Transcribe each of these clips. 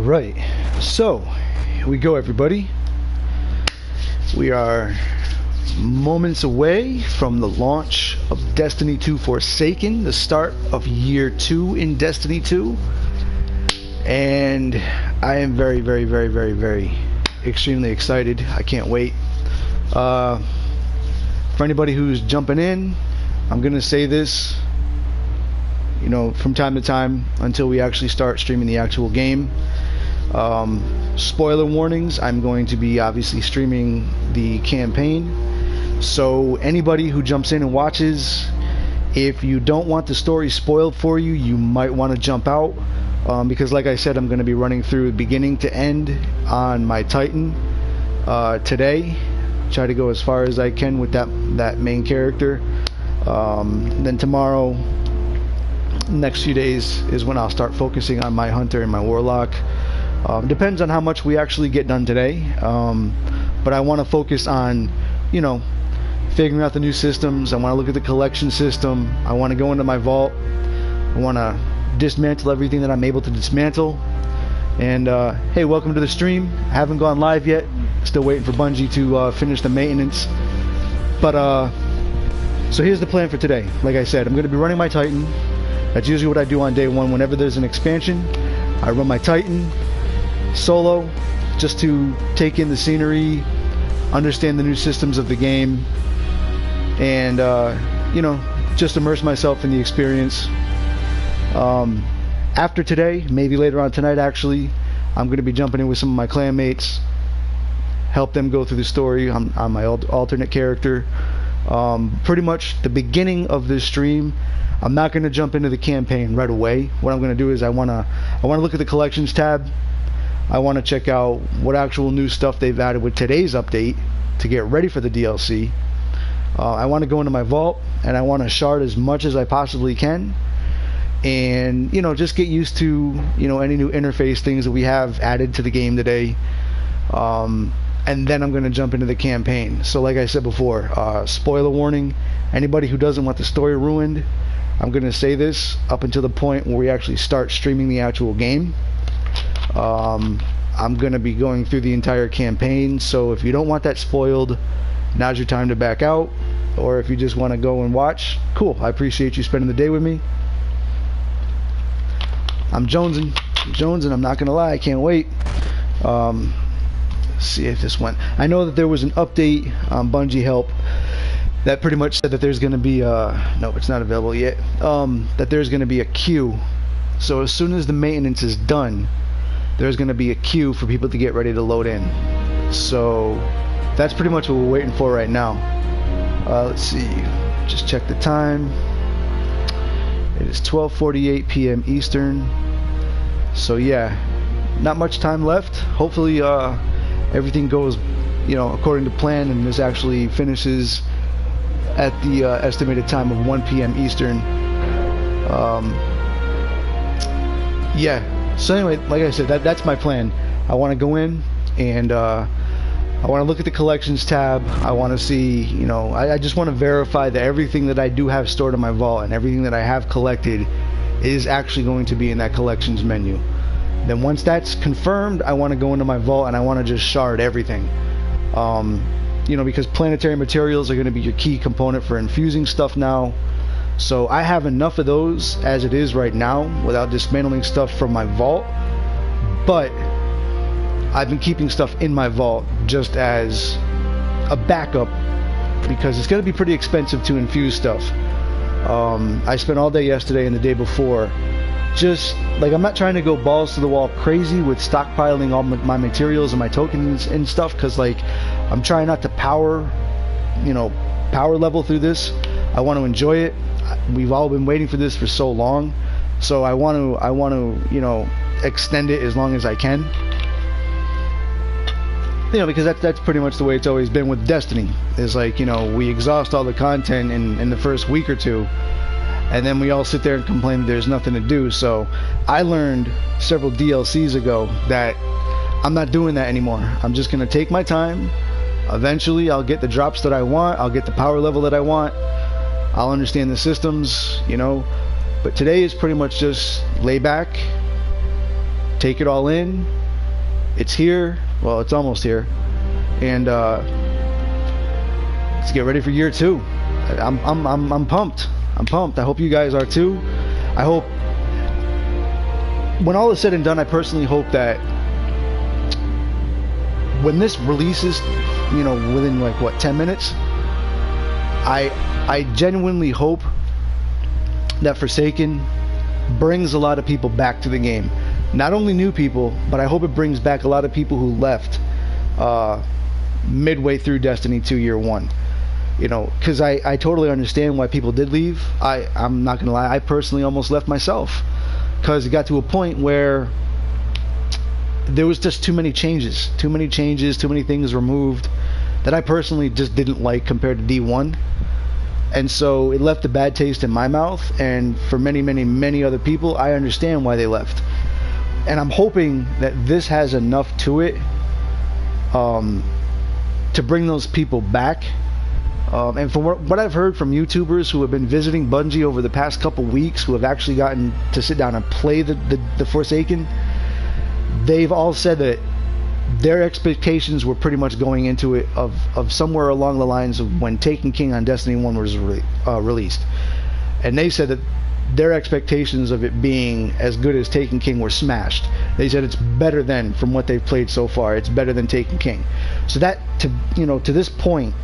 Right, so here we go, everybody. We are moments away from the launch of Destiny 2 Forsaken, the start of year 2 in Destiny 2, and I am very extremely excited. I can't wait. For anybody who's jumping in, I'm gonna say this, you know, from time to time until we actually start streaming the actual game. Spoiler warnings, I'm going to be obviously streaming the campaign, so anybody who jumps in and watches, if you don't want the story spoiled for you, you might want to jump out, because like I said, I'm going to be running through beginning to end on my Titan today. Try to go as far as I can with that main character. Then tomorrow, next few days, is when I'll start focusing on my Hunter and my Warlock. Depends on how much we actually get done today, but I want to focus on, you know, figuring out the new systems. I want to look at the collection system. I want to go into my vault. I want to dismantle everything that I'm able to dismantle. And hey, welcome to the stream. I haven't gone live yet. Still waiting for Bungie to finish the maintenance. But so here's the plan for today. Like I said, I'm going to be running my Titan. That's usually what I do on day one. Whenever there's an expansion, I run my Titan solo, just to take in the scenery, understand the new systems of the game, and you know, just immerse myself in the experience. After today, maybe later on tonight actually, I'm going to be jumping in with some of my clan mates, help them go through the story on my alternate character. Pretty much the beginning of this stream, I'm not going to jump into the campaign right away. What I'm going to do is I want to look at the collections tab. I want to check out what actual new stuff they've added with today's update to get ready for the DLC. I want to go into my vault and I want to shard as much as I possibly can, and you know, just get used to, you know, any new interface things that we have added to the game today. And then I'm going to jump into the campaign. So like I said before, spoiler warning, anybody who doesn't want the story ruined, I'm going to say this up until the point where we actually start streaming the actual game. I'm going to be going through the entire campaign, so if you don't want that spoiled, now's your time to back out. Or if you just want to go and watch, cool, I appreciate you spending the day with me. I'm jonesing, I'm not going to lie, I can't wait. Let's see if this went. I know that there was an update on Bungie Help that pretty much said that there's going to be no, it's not available yet, that there's going to be a queue. So as soon as the maintenance is done, there's going to be a queue for people to get ready to load in. So that's pretty much what we're waiting for right now. Let's see, just check the time. It is 12:48 p.m. Eastern. So yeah, not much time left. Hopefully everything goes, you know, according to plan, and this actually finishes at the estimated time of 1 p.m. Eastern. Yeah, so anyway, like I said, that's my plan. I want to go in and I want to look at the collections tab. I want to see, you know, I just want to verify that everything that I do have stored in my vault and everything that I have collected is actually going to be in that collections menu. Then once that's confirmed, I want to go into my vault and I want to just shard everything. You know, because planetary materials are going to be your key component for infusing stuff now. So I have enough of those as it is right now without dismantling stuff from my vault. But I've been keeping stuff in my vault just as a backup, because it's going to be pretty expensive to infuse stuff. I spent all day yesterday and the day before just, like, I'm not trying to go balls to the wall crazy with stockpiling all my materials and my tokens and stuff, because, like, I'm trying not to power level through this. I want to enjoy it. We've all been waiting for this for so long, so I want to, you know, extend it as long as I can. You know, because that's pretty much the way it's always been with Destiny. Is like, you know, we exhaust all the content in the first week or two, and then we all sit there and complain that there's nothing to do. So I learned several DLCs ago that I'm not doing that anymore. I'm just going to take my time. Eventually I'll get the drops that I want, I'll get the power level that I want, I'll understand the systems, you know. But today is pretty much just lay back, take it all in. It's here. Well, it's almost here. And let's get ready for year 2. I'm pumped. I'm pumped. I hope you guys are too. I hope when all is said and done, I personally hope that when this releases, you know, within like what, 10 minutes, I genuinely hope that Forsaken brings a lot of people back to the game. Not only new people, but I hope it brings back a lot of people who left midway through Destiny 2 Year 1. You know, because I totally understand why people did leave. I'm not gonna lie, I personally almost left myself, because it got to a point where there was just too many changes, too many things removed that I personally just didn't like compared to D1. And so it left a bad taste in my mouth, and for many other people, I understand why they left. And I'm hoping that this has enough to it to bring those people back. And from what I've heard from YouTubers who have been visiting Bungie over the past couple weeks, who have actually gotten to sit down and play the Forsaken, they've all said that their expectations were pretty much going into it of somewhere along the lines of when Taken King on Destiny 1 was released. And they said that their expectations of it being as good as Taken King were smashed. They said it's better than, from what they've played so far, it's better than Taken King. So that, to this point,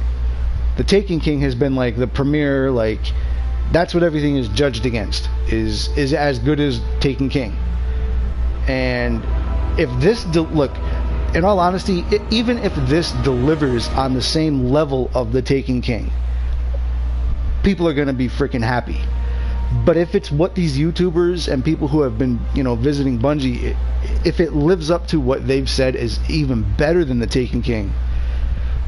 the Taken King has been like the premier, like that's what everything is judged against, is as good as Taken King. And if this look, in all honesty, even if this delivers on the same level of the Taken King, people are going to be freaking happy. But if it's what these YouTubers and people who have been, visiting Bungie, if it lives up to what they've said is even better than the Taken King,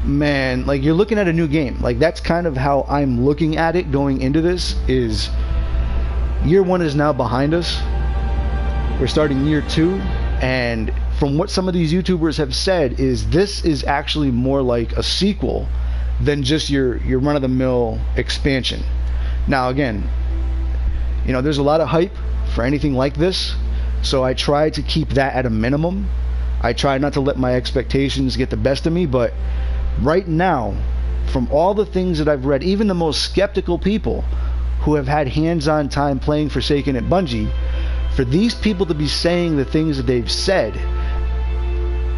man, like, you're looking at a new game. Like, that's kind of how I'm looking at it going into this. Is year 1 is now behind us. We're starting year 2, and from what some of these YouTubers have said, is this is actually more like a sequel than just your run-of-the-mill expansion. Now, again, there's a lot of hype for anything like this, so I try to keep that at a minimum. I try not to let my expectations get the best of me, but right now, from all the things that I've read, even the most skeptical people who have had hands-on time playing Forsaken at Bungie, for these people to be saying the things that they've said,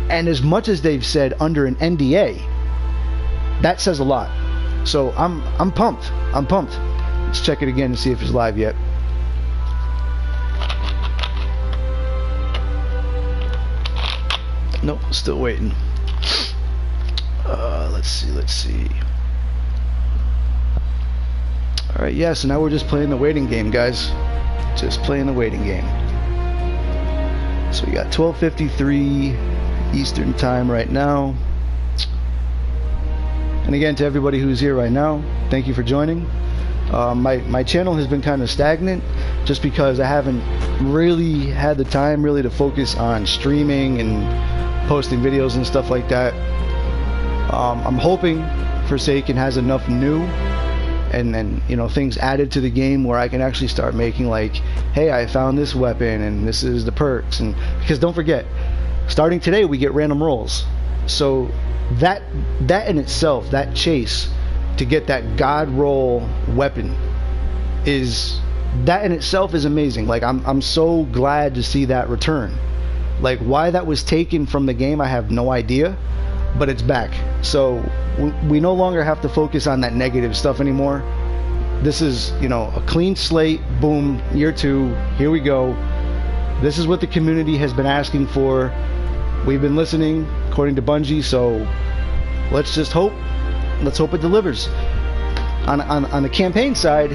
and as much as they've said under an NDA, that says a lot. So I'm pumped. I'm pumped. Let's check it again and see if it's live yet. Nope, still waiting. Let's see. Alright, yeah, so now we're just playing the waiting game, guys. Just playing the waiting game. So we got 12:53 Eastern time right now. And again, to everybody who's here right now, thank you for joining. My channel has been kind of stagnant just because I haven't really had the time really to focus on streaming and posting videos and stuff like that. I'm hoping Forsaken has enough new and then things added to the game where I can actually start making, like, hey, I found this weapon and this is the perks. And because don't forget, starting today we get random rolls, so that in itself, that chase to get that god roll weapon, that in itself is amazing. Like, I'm so glad to see that return. Like, why that was taken from the game, I have no idea, but it's back. So we no longer have to focus on that negative stuff anymore. This is, a clean slate. Boom, year 2, here we go. This is what the community has been asking for. We've been listening, according to Bungie, so let's just hope. Let's hope it delivers. On the campaign side,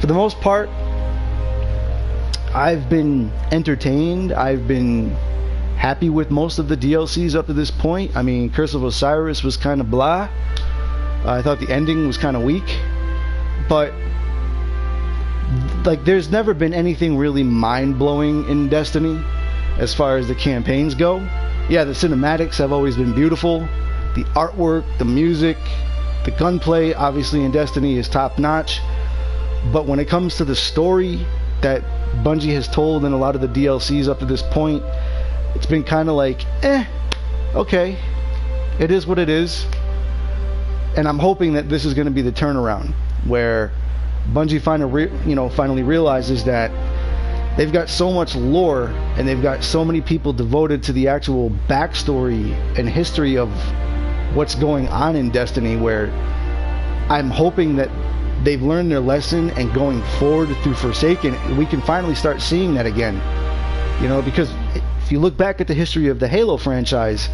for the most part, I've been entertained. I've been happy with most of the DLCs up to this point. I mean, Curse of Osiris was kind of blah. I thought the ending was kind of weak. But, like, there's never been anything really mind-blowing in Destiny as far as the campaigns go. Yeah, the cinematics have always been beautiful. The artwork, the music, the gunplay, obviously in Destiny, is top-notch. But when it comes to the story that Bungie has told in a lot of the DLCs up to this point, it's been kind of like, okay, it is what it is. And I'm hoping that this is going to be the turnaround where Bungie finally realizes that they've got so much lore and they've got so many people devoted to the actual backstory and history of what's going on in Destiny, where I'm hoping that they've learned their lesson, and going forward through Forsaken, we can finally start seeing that again. Because if you look back at the history of the Halo franchise,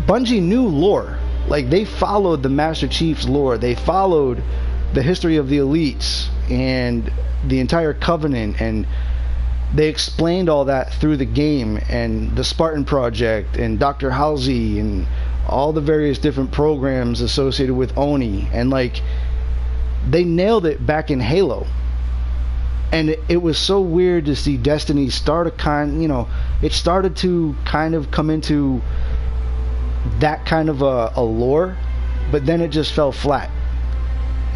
Bungie knew lore. Like, they followed the Master Chief's lore. They followed the history of the Elites and the entire Covenant, and they explained all that through the game, and the Spartan Project, and Dr. Halsey, and all the various different programs associated with Oni. And like, they nailed it back in Halo. And it was so weird to see Destiny start it started to kind of come into that kind of a lore, but then it just fell flat.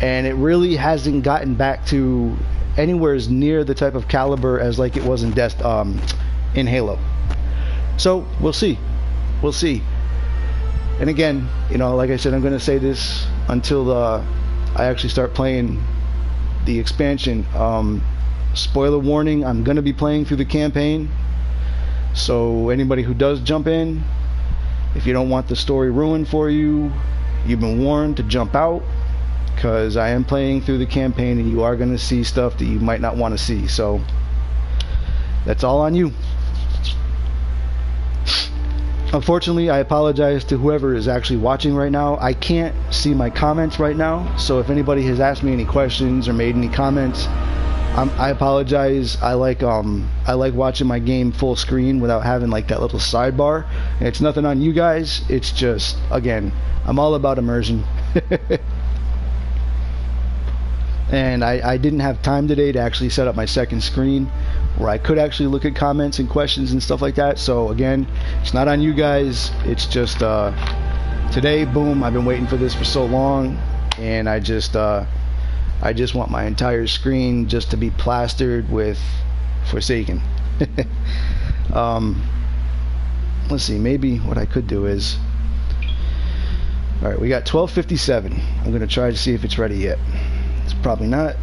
And it really hasn't gotten back to anywhere as near the type of caliber as like it was in Halo. So we'll see. And again, like I said, I'm going to say this until I actually start playing the expansion. Spoiler warning, I'm going to be playing through the campaign. So anybody who does jump in, if you don't want the story ruined for you, you've been warned to jump out, because I am playing through the campaign and you are going to see stuff that you might not want to see. So that's all on you. Unfortunately, I apologize to whoever is actually watching right now. I can't see my comments right now, so if anybody has asked me any questions or made any comments, I apologize. I like watching my game full screen without having like that little sidebar. And it's nothing on you guys. It's just, again, I'm all about immersion. And I didn't have time today to actually set up my second screen where I could actually look at comments and questions and stuff like that. So again, it's not on you guys. It's just today, boom, I've been waiting for this for so long, and I just want my entire screen just to be plastered with Forsaken. Let's see, maybe what I could do is, alright, we got 12:57. I'm gonna try to see if it's ready yet. It's probably not.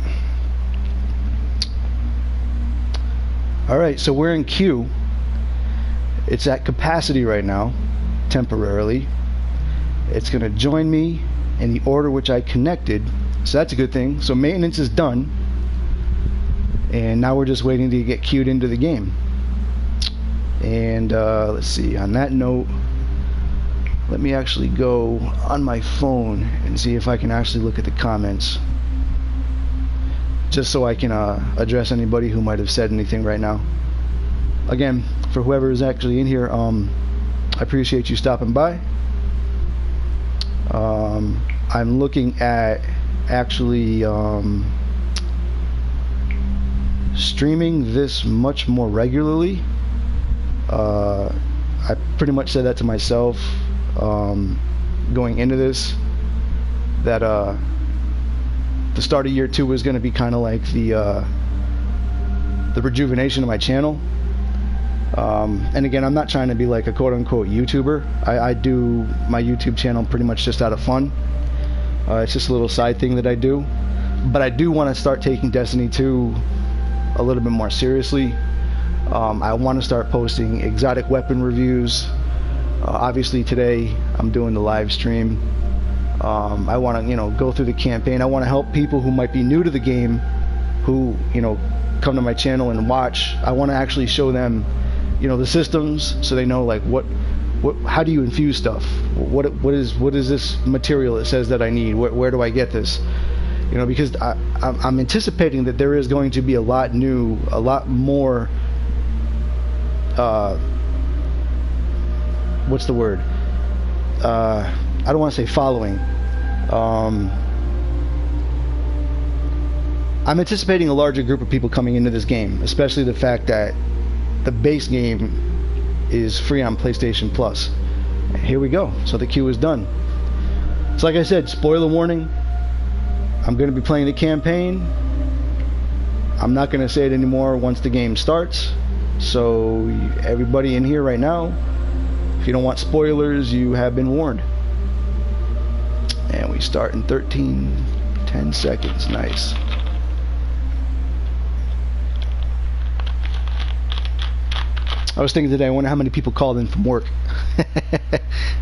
Alright, so we're in queue. It's at capacity right now, temporarily. It's gonna join me in the order which I connected, so that's a good thing. So maintenance is done, and now we're just waiting to get queued into the game. And let's see, on that note, let me actually go on my phone and see if I can actually look at the comments, just so I can address anybody who might have said anything right now. Again, for whoever is actually in here, I appreciate you stopping by. I'm looking at actually streaming this much more regularly. I pretty much said that to myself going into this, that the start of year 2 was going to be kind of like the rejuvenation of my channel. And again, I'm not trying to be like a quote-unquote YouTuber. I do my YouTube channel pretty much just out of fun. It's just a little side thing that I do. But I do want to start taking Destiny 2 a little bit more seriously. I want to start posting exotic weapon reviews. Obviously today I'm doing the live stream. I want to, go through the campaign. I want to help people who might be new to the game, who, come to my channel and watch. I want to actually show them, the systems, so they know like how do you infuse stuff? What is this material that says that I need? Where do I get this? Because I'm anticipating that there is going to be a lot more. What's the word? I don't want to say following. I'm anticipating a larger group of people coming into this game, especially the fact that the base game is free on PlayStation Plus. Here we go. So the queue is done. So like I said, spoiler warning, I'm going to be playing the campaign, I'm not going to say it anymore once the game starts. So everybody in here right now, if you don't want spoilers, you have been warned. And we start in 10 seconds. Nice. I was thinking today, I wonder how many people called in from work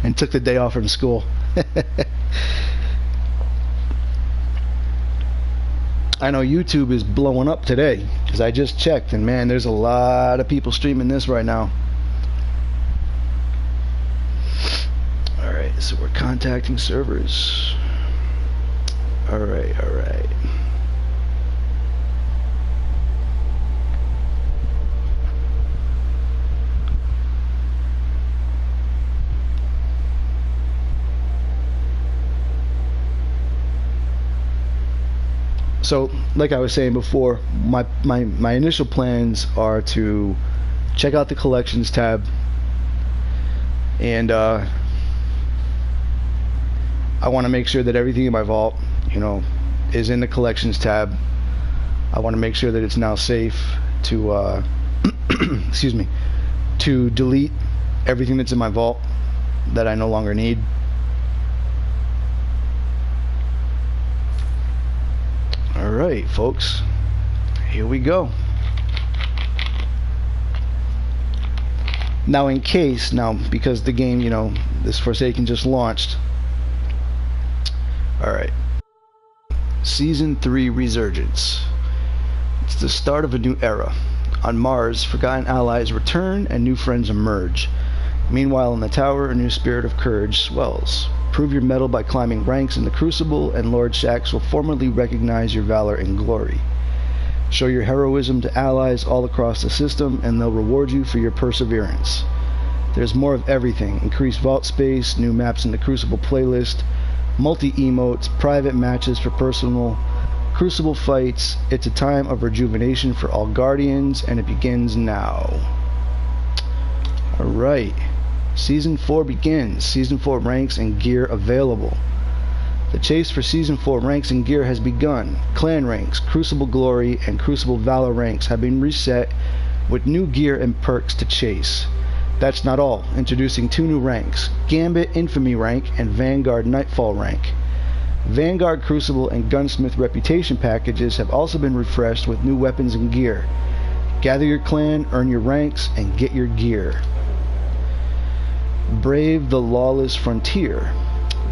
and took the day off from school. I know YouTube is blowing up today because I just checked, and man, there's a lot of people streaming this right now. Alright, so we're contacting servers. Alright. So, like I was saying before, my initial plans are to check out the collections tab, and I want to make sure that everything in my vault, is in the collections tab. I want to make sure that it's now safe to, excuse me, to delete everything that's in my vault that I no longer need. Alright, folks, here we go. Now, because the game, this Forsaken just launched. Alright. Season 3 Resurgence. It's the start of a new era. On Mars, forgotten allies return and new friends emerge. Meanwhile, in the tower, a new spirit of courage swells. Prove your mettle by climbing ranks in the Crucible, and Lord Shaxx will formally recognize your valor and glory. Show your heroism to allies all across the system, and they'll reward you for your perseverance. There's more of everything: increased vault space, new maps in the Crucible playlist, multi-emotes, private matches for personal Crucible fights. It's a time of rejuvenation for all Guardians, and it begins now. Alright. Season 4 begins. Season 4 ranks and gear available. The chase for Season 4 ranks and gear has begun. Clan ranks, Crucible Glory, and Crucible Valor ranks have been reset with new gear and perks to chase. That's not all. Introducing 2 new ranks, Gambit Infamy rank and Vanguard Nightfall rank. Vanguard Crucible and Gunsmith reputation packages have also been refreshed with new weapons and gear. Gather your clan, earn your ranks, and get your gear. Brave the lawless frontier.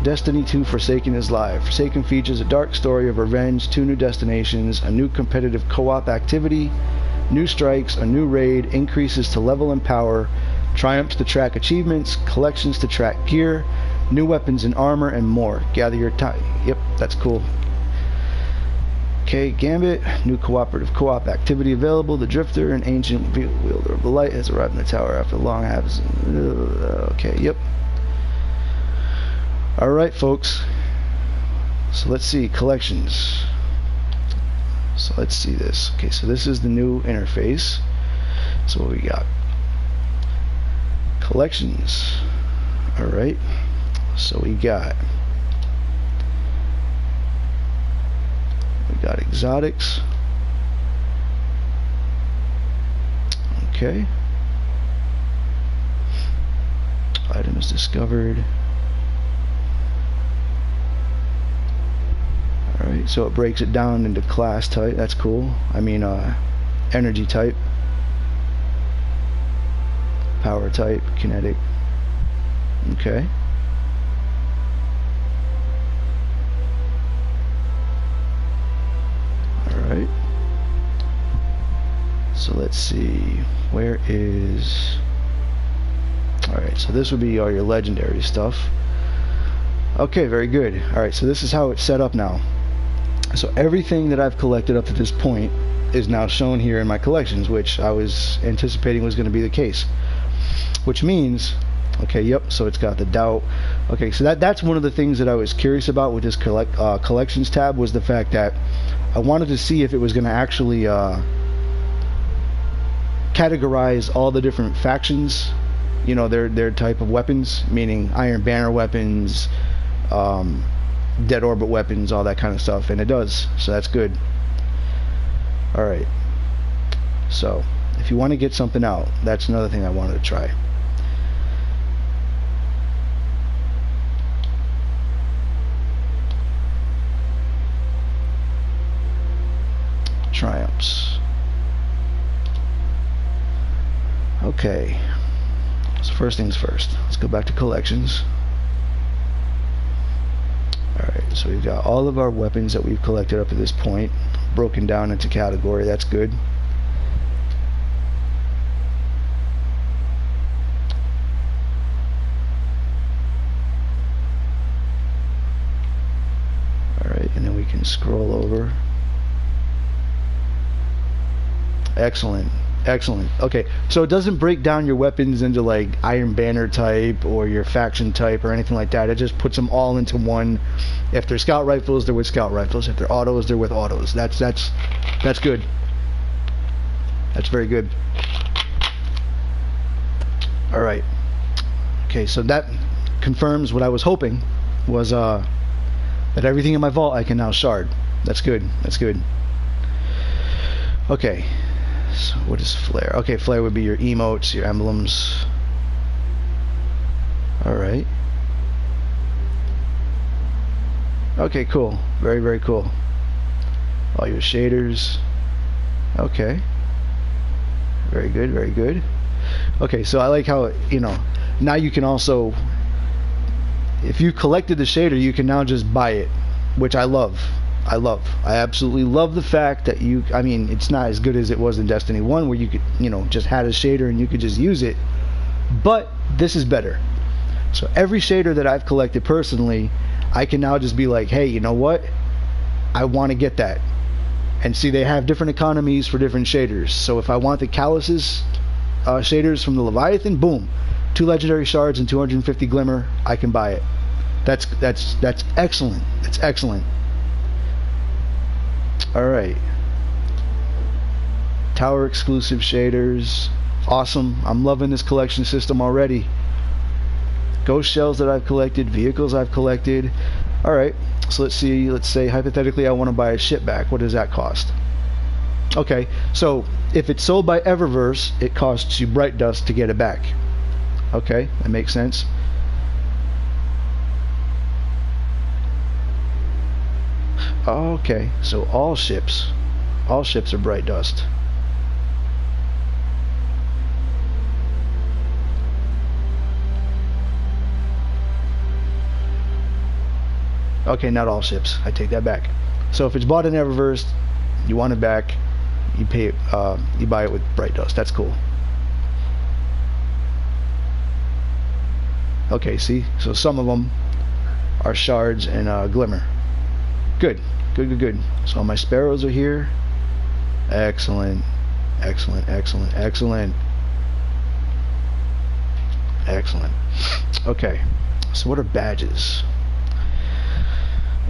Destiny 2 Forsaken is live. Forsaken features a dark story of revenge, 2 new destinations, a new competitive co-op activity, new strikes, a new raid, increases to level and power, triumphs to track achievements, collections to track gear, new weapons and armor, and more. Gather your time. Yep, that's cool. Okay, Gambit, new cooperative co-op activity available. The Drifter, an ancient wielder of the light, has arrived in the tower after long absence. Okay, yep. Alright, folks. So let's see, collections. So let's see this. Okay, so this is the new interface. So what we got? Collections. Alright. So we got exotics. Okay. Items discovered. Alright, so it breaks it down into class type. That's cool. Energy type, power type, kinetic. Okay. Alright. So let's see. Where is... Alright, so this would be all your legendary stuff. Okay, very good. Alright, so this is how it's set up now. So everything that I've collected up to this point is now shown here in my collections, which I was anticipating was going to be the case. Which means, okay, yep, so it's got the doubt. Okay, so that's one of the things that I was curious about with this collections tab, was the fact that I wanted to see if it was going to actually categorize all the different factions, you know, their type of weapons, meaning Iron Banner weapons, Dead Orbit weapons, all that kind of stuff, and it does, so that's good. Alright. So, if you want to get something out, that's another thing I wanted to try. Triumphs. Okay. So first things first. Let's go back to collections. Alright, so we've got all of our weapons that we've collected up to this point broken down into category. That's good. Alright, and then we can scroll over. Excellent. Excellent. Okay, so it doesn't break down your weapons into like Iron Banner type or your faction type or anything like that. It just puts them all into one. If they're scout rifles, they're with scout rifles. If they're autos, they're with autos. That's good. That's very good. All right. Okay, so that confirms what I was hoping was that everything in my vault I can now shard. That's good. That's good. Okay. So what is flare? Okay, flare would be your emotes, your emblems. Alright. Okay, cool. Very, very cool. All your shaders. Okay. Very good, very good. Okay, so I like how, you know, now you can also, if you collected the shader, you can now just buy it, which I love. I absolutely love the fact that you, I mean, it's not as good as it was in Destiny 1 where you could, you know, just had a shader and you could just use it, but this is better. So every shader that I've collected personally, I can now just be like, hey, you know what, I want to get that. And see, they have different economies for different shaders. So if I want the Calluses shaders from the Leviathan, boom, 2 legendary shards and 250 glimmer, I can buy it. That's excellent. That's excellent. Alright. Tower exclusive shaders. Awesome. I'm loving this collection system already. Ghost shells that I've collected, vehicles I've collected. Alright, so let's see, let's say hypothetically I want to buy a ship back. What does that cost? Okay, so if it's sold by Eververse, it costs you bright dust to get it back. Okay, that makes sense. Okay, so all ships are bright dust. Okay, not all ships. I take that back. So if it's bought in Eververse, you want it back, you pay it, you buy it with bright dust. That's cool. Okay, see, so some of them are shards and glimmer. Good. So my sparrows are here. Excellent. Okay, so what are badges?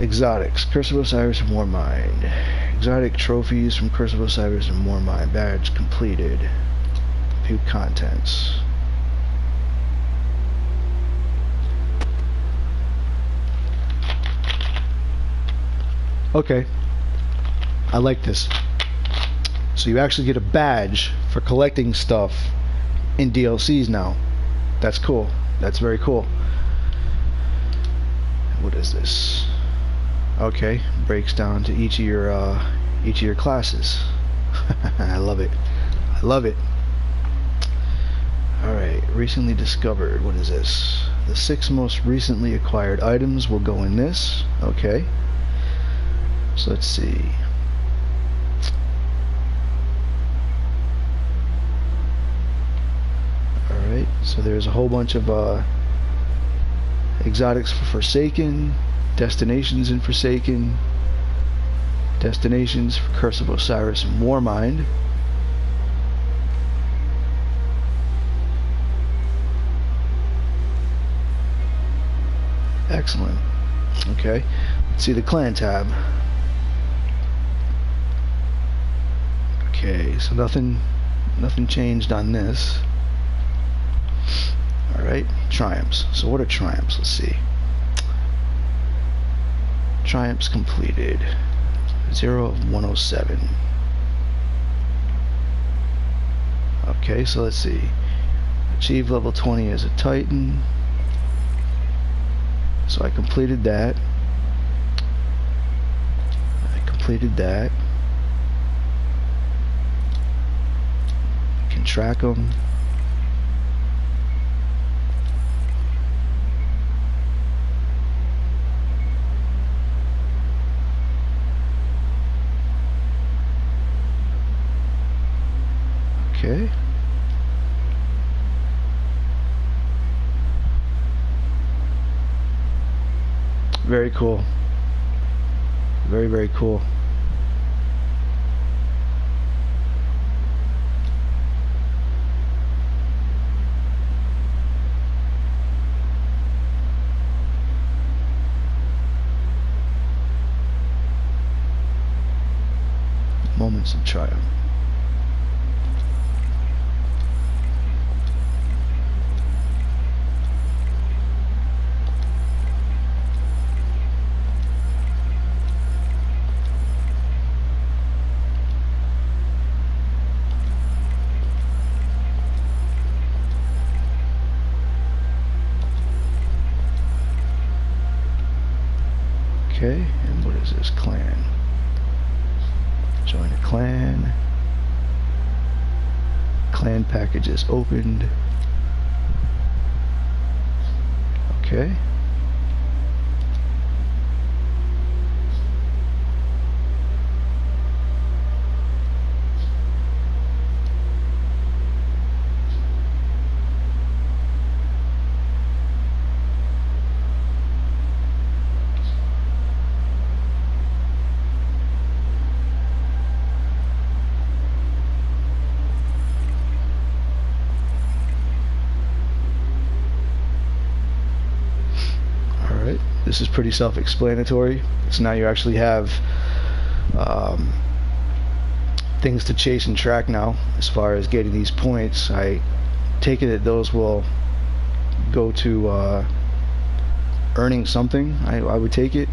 Exotics, Curse of Osiris and Warmind. Exotic trophies from Curse of Osiris and Warmind. Badge completed. View contents. Okay, I like this. So you actually get a badge for collecting stuff in DLCs now. That's cool. That's very cool. What is this? Okay, breaks down to each of your classes. I love it. Alright, recently discovered. What is this? The 6 most recently acquired items will go in this. Okay. So let's see. Alright, so there's a whole bunch of exotics for Forsaken, destinations in Forsaken, destinations for Curse of Osiris and Warmind. Excellent. Okay, let's see the clan tab. Okay, so nothing changed on this. Alright, triumphs. So what are triumphs? Let's see. Triumphs completed. 0 of 107. Okay, so let's see. Achieve level 20 as a Titan. So I completed that. Can track them. Okay. Very cool. Very, very cool. Moments of triumph. Okay, and what is this clan? Join a clan. Clan packages opened. Okay. This is pretty self-explanatory. So now you actually have things to chase and track now as far as getting these points. I take it that those will go to earning something. I would take it.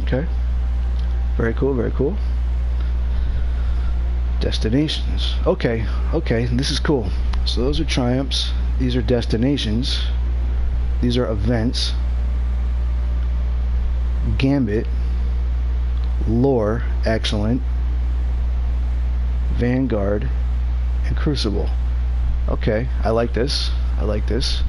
Okay. Very cool, very cool. Destinations. Okay, okay, this is cool. So those are triumphs. These are destinations. These are events. Gambit. Lore, excellent. Vanguard. And Crucible. Okay, I like this. I like this.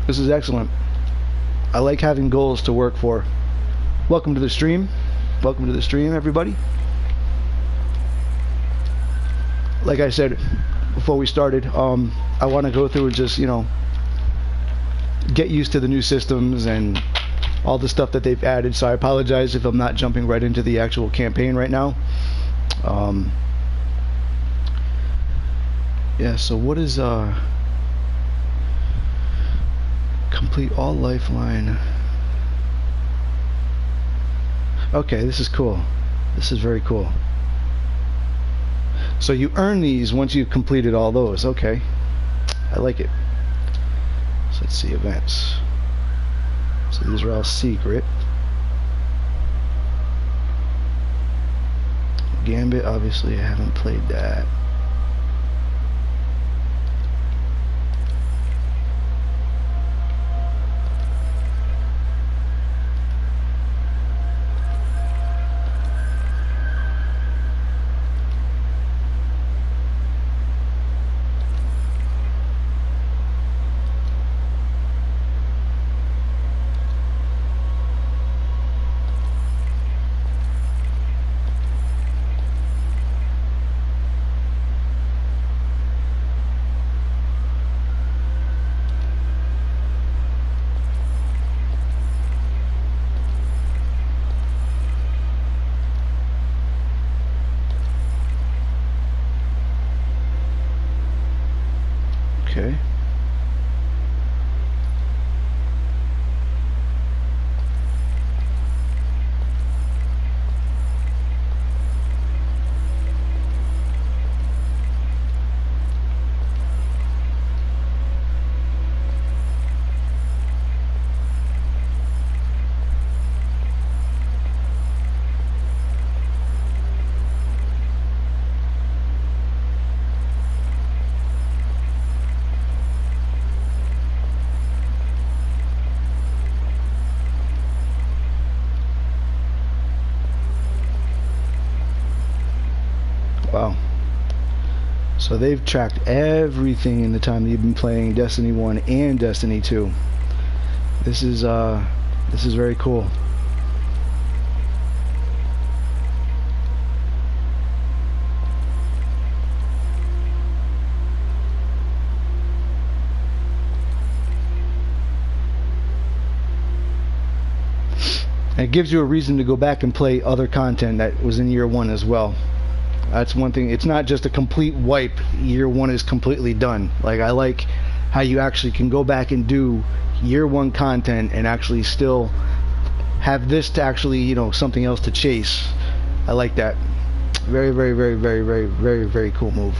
This is excellent. I like having goals to work for. Welcome to the stream. Welcome to the stream, everybody. Like I said before we started, I want to go through and just, you know, get used to the new systems and all the stuff that they've added. So I apologize if I'm not jumping right into the actual campaign right now. Yeah, so what is complete all Lifeline? Okay, this is cool. This is very cool. So you earn these once you've completed all those. Okay, I like it. So let's see, events. So these are all secret. Gambit, obviously I haven't played that. Okay. Wow. So they've tracked everything in the time that you've been playing Destiny 1 and Destiny 2. This is very cool. And it gives you a reason to go back and play other content that was in year 1 as well. That's one thing. It's not just a complete wipe. Year 1 is completely done. Like, I like how you actually can go back and do year 1 content and actually still have this to actually, you know, something else to chase. I like that. Very, very, very, very, very, very, very cool move.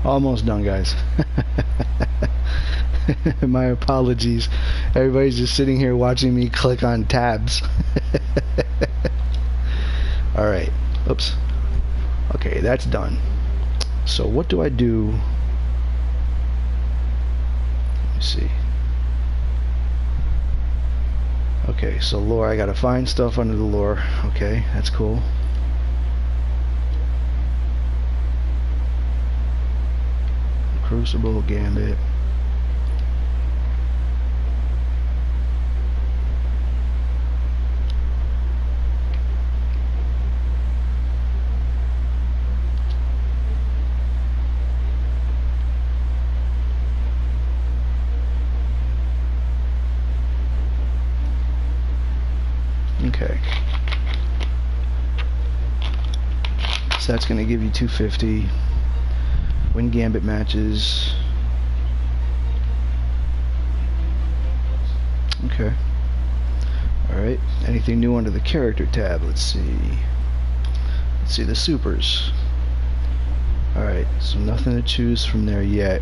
Almost done, guys. My apologies. Everybody's just sitting here watching me click on tabs. Alright. Oops. Okay, that's done. So what do I do? Let me see. Okay, so lore. I gotta find stuff under the lore. Okay, that's cool. Crucible, Gambit. Okay. So that's going to give you 250. Win Gambit matches. Okay. Alright. Anything new under the character tab? Let's see. Let's see the supers. Alright, so nothing to choose from there yet.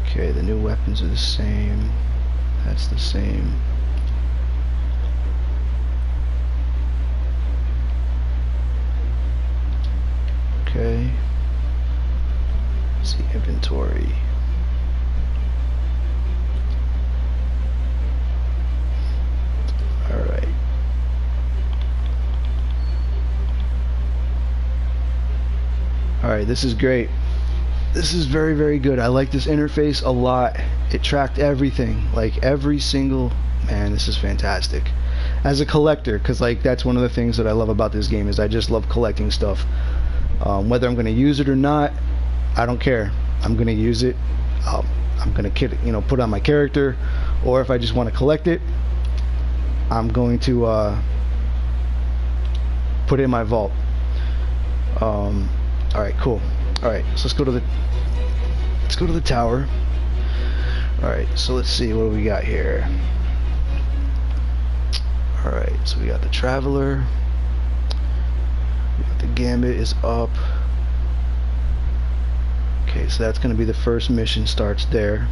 Okay, the new weapons are the same. That's the same. Okay. Let's see, inventory. Alright. Alright, this is great. This is very, very good. I like this interface a lot. It tracked everything, like every single... Man, this is fantastic. As a collector, because like that's one of the things that I love about this game is I just love collecting stuff. Whether I'm going to use it or not, I don't care. I'm going to use it. I'm going to put it on my character, or if I just want to collect it, I'm going to put it in my vault. Alright, cool. Alright, so let's go to the tower. Alright, so let's see what do we got here. Alright, so we got the Traveler. The Gambit is up. Okay, so that's going to be the first mission, starts there.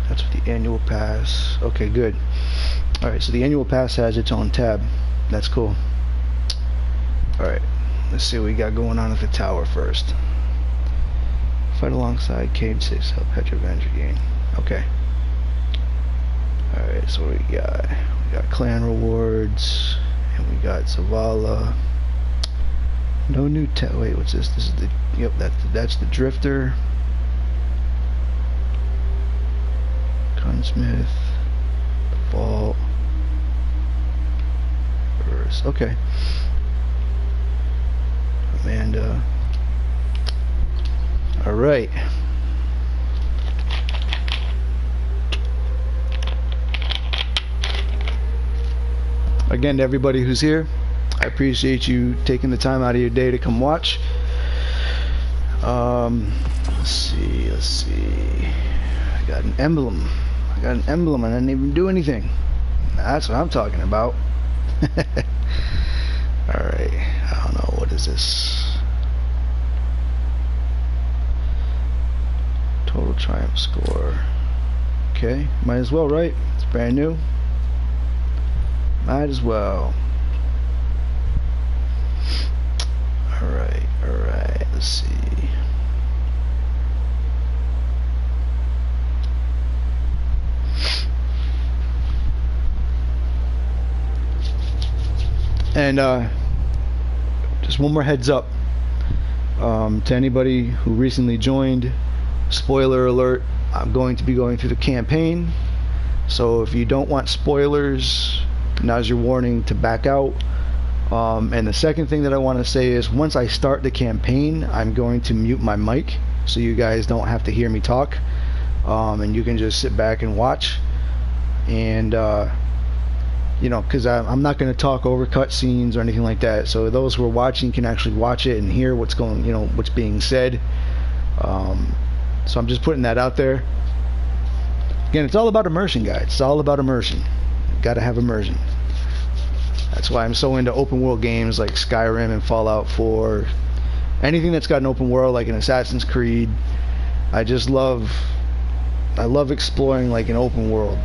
That's with the annual pass. Okay, good. Alright, so the annual pass has its own tab. That's cool. Alright, let's see what we got going on at the tower first. Fight alongside Cage 6, help Petro Avenger gain. Okay. Alright, so what we got? We got clan rewards, and we got Zavala. No new wait, what's this? This is the... Yep, that's the Drifter. Gunsmith. The Vault. Eververse. Okay. Amanda. Alright. Again, to everybody who's here, I appreciate you taking the time out of your day to come watch. Let's see. I got an emblem. And I didn't even do anything. That's what I'm talking about. Alright, I don't know, what is this? Total triumph score. Okay, might as well, right? It's brand new. Might as well. Alright, let's see. And just one more heads up to anybody who recently joined, spoiler alert, I'm going to be going through the campaign, so if you don't want spoilers, now's your warning to back out. And the second thing that I want to say is once I start the campaign, I'm going to mute my mic so you guys don't have to hear me talk, and you can just sit back and watch. And you know, because I'm not going to talk over cutscenes or anything like that, so those who are watching can actually watch it and hear what's going, you know, what's being said. So I'm just putting that out there. Again, it's all about immersion, guys. It's all about immersion. You've got to have immersion. That's why I'm so into open world games like Skyrim and Fallout 4. Anything that's got an open world, like an Assassin's Creed. I love exploring like an open world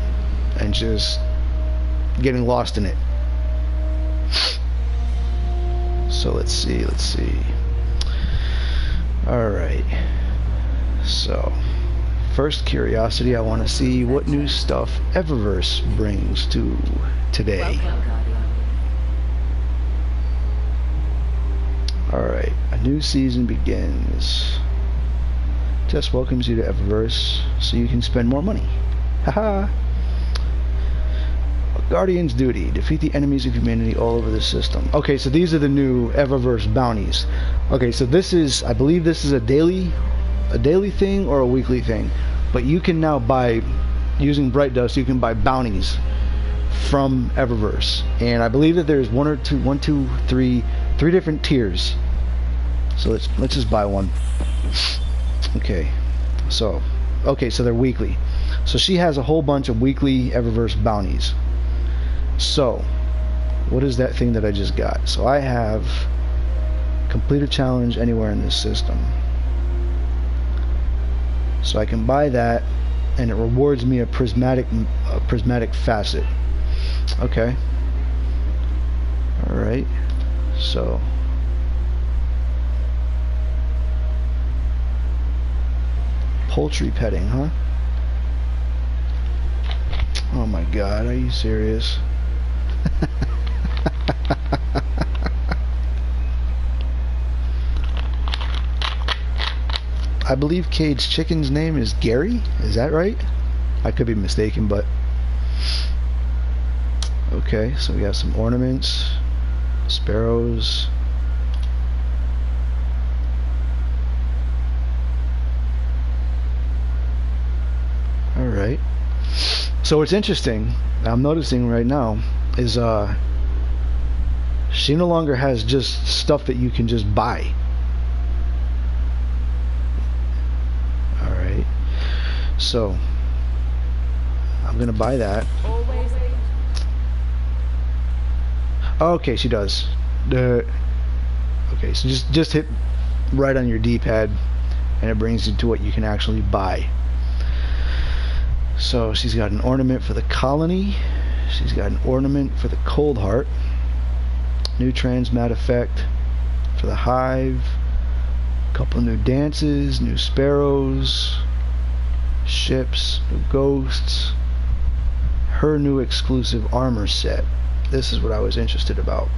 and just getting lost in it. So let's see. Alright, so first curiosity, I want to see what new stuff Eververse brings to today. Alright, a new season begins. Test welcomes you to Eververse so you can spend more money. Haha. Guardian's duty. Defeat the enemies of humanity all over the system. Okay, so these are the new Eververse bounties. Okay, so this is, I believe this is a daily thing or a weekly thing. But you can now buy, using Bright Dust, you can buy bounties from Eververse. And I believe that there's three different tiers. So let's just buy one. Okay. So they're weekly. So she has a whole bunch of weekly Eververse bounties. So What is that thing that I just got? So I have complete a challenge anywhere in this system. So I can buy that, and it rewards me a prismatic facet. Okay. All right. So poultry petting, huh? Oh my God, are you serious? I believe Cade's chicken's name is Gary. Is that right? I could be mistaken, but okay. So we got some ornaments, sparrows. All right. So what's interesting, I'm noticing right now, is she no longer has just stuff that you can just buy. Alright. So I'm gonna buy that. Okay, she does. Okay, so just hit right on your D-pad and it brings you to what you can actually buy. So she's got an ornament for the colony. She's got an ornament for the cold heart. New transmat effect for the hive. A couple new dances, new sparrows, ships, new ghosts. Her new exclusive armor set. This is what I was interested about.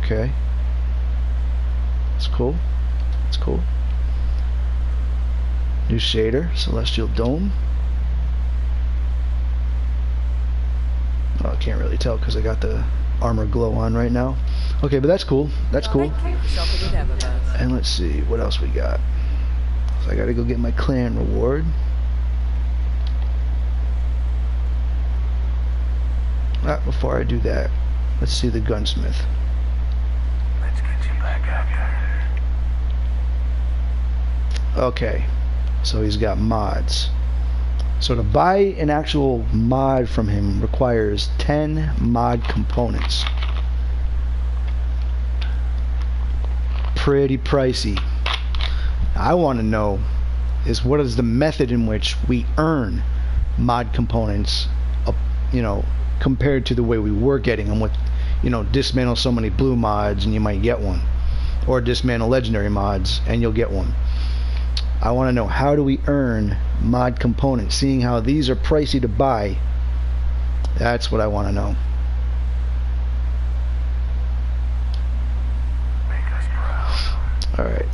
Okay. That's cool. That's cool. New shader, Celestial Dome. Oh, I can't really tell because I got the armor glow on right now. Okay, but that's cool. That's cool. And let's see what else we got. So I gotta go get my clan reward. Before I do that, let's see the gunsmith. Let's get you back out there. Okay, so he's got mods. So to buy an actual mod from him requires 10 mod components. Pretty pricey. I want to know is what is the method in which we earn mod components, you know, compared to the way we were getting them with, you know, dismantle so many blue mods and you might get one, or dismantle legendary mods and you'll get one. I want to know, how do we earn mod components, seeing how these are pricey to buy? That's what I want to know. Alright.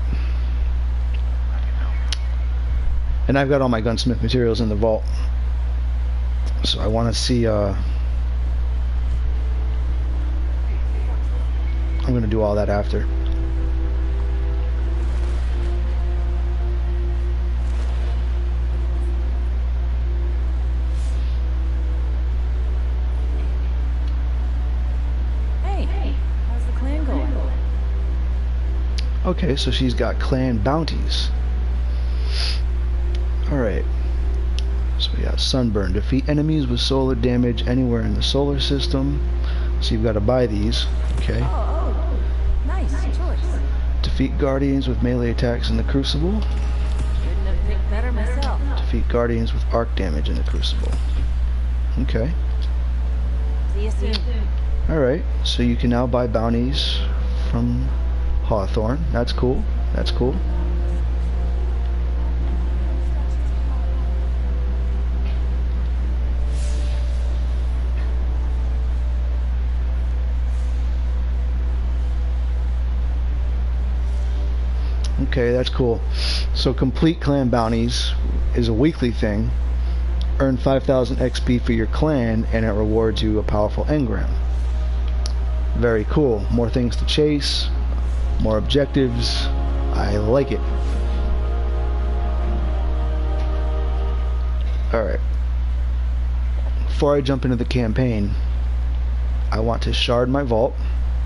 And I've got all my gunsmith materials in the vault, so I want to see I'm going to do all that after. Hey, how's the clan going? Okay, so she's got clan bounties. Alright. So we got Sunburn. Defeat enemies with solar damage anywhere in the solar system. So you've got to buy these. Okay. Oh, nice choice. Defeat guardians with melee attacks in the Crucible. Couldn't have picked better myself. Defeat guardians with arc damage in the Crucible. Okay. See you soon. Alright, so you can now buy bounties from Hawthorne. That's cool. That's cool. Okay, that's cool. So complete clan bounties is a weekly thing. Earn 5,000 XP for your clan and it rewards you a powerful engram. Very cool. More things to chase, more objectives. I like it. Alright. Before I jump into the campaign, I want to shard my vault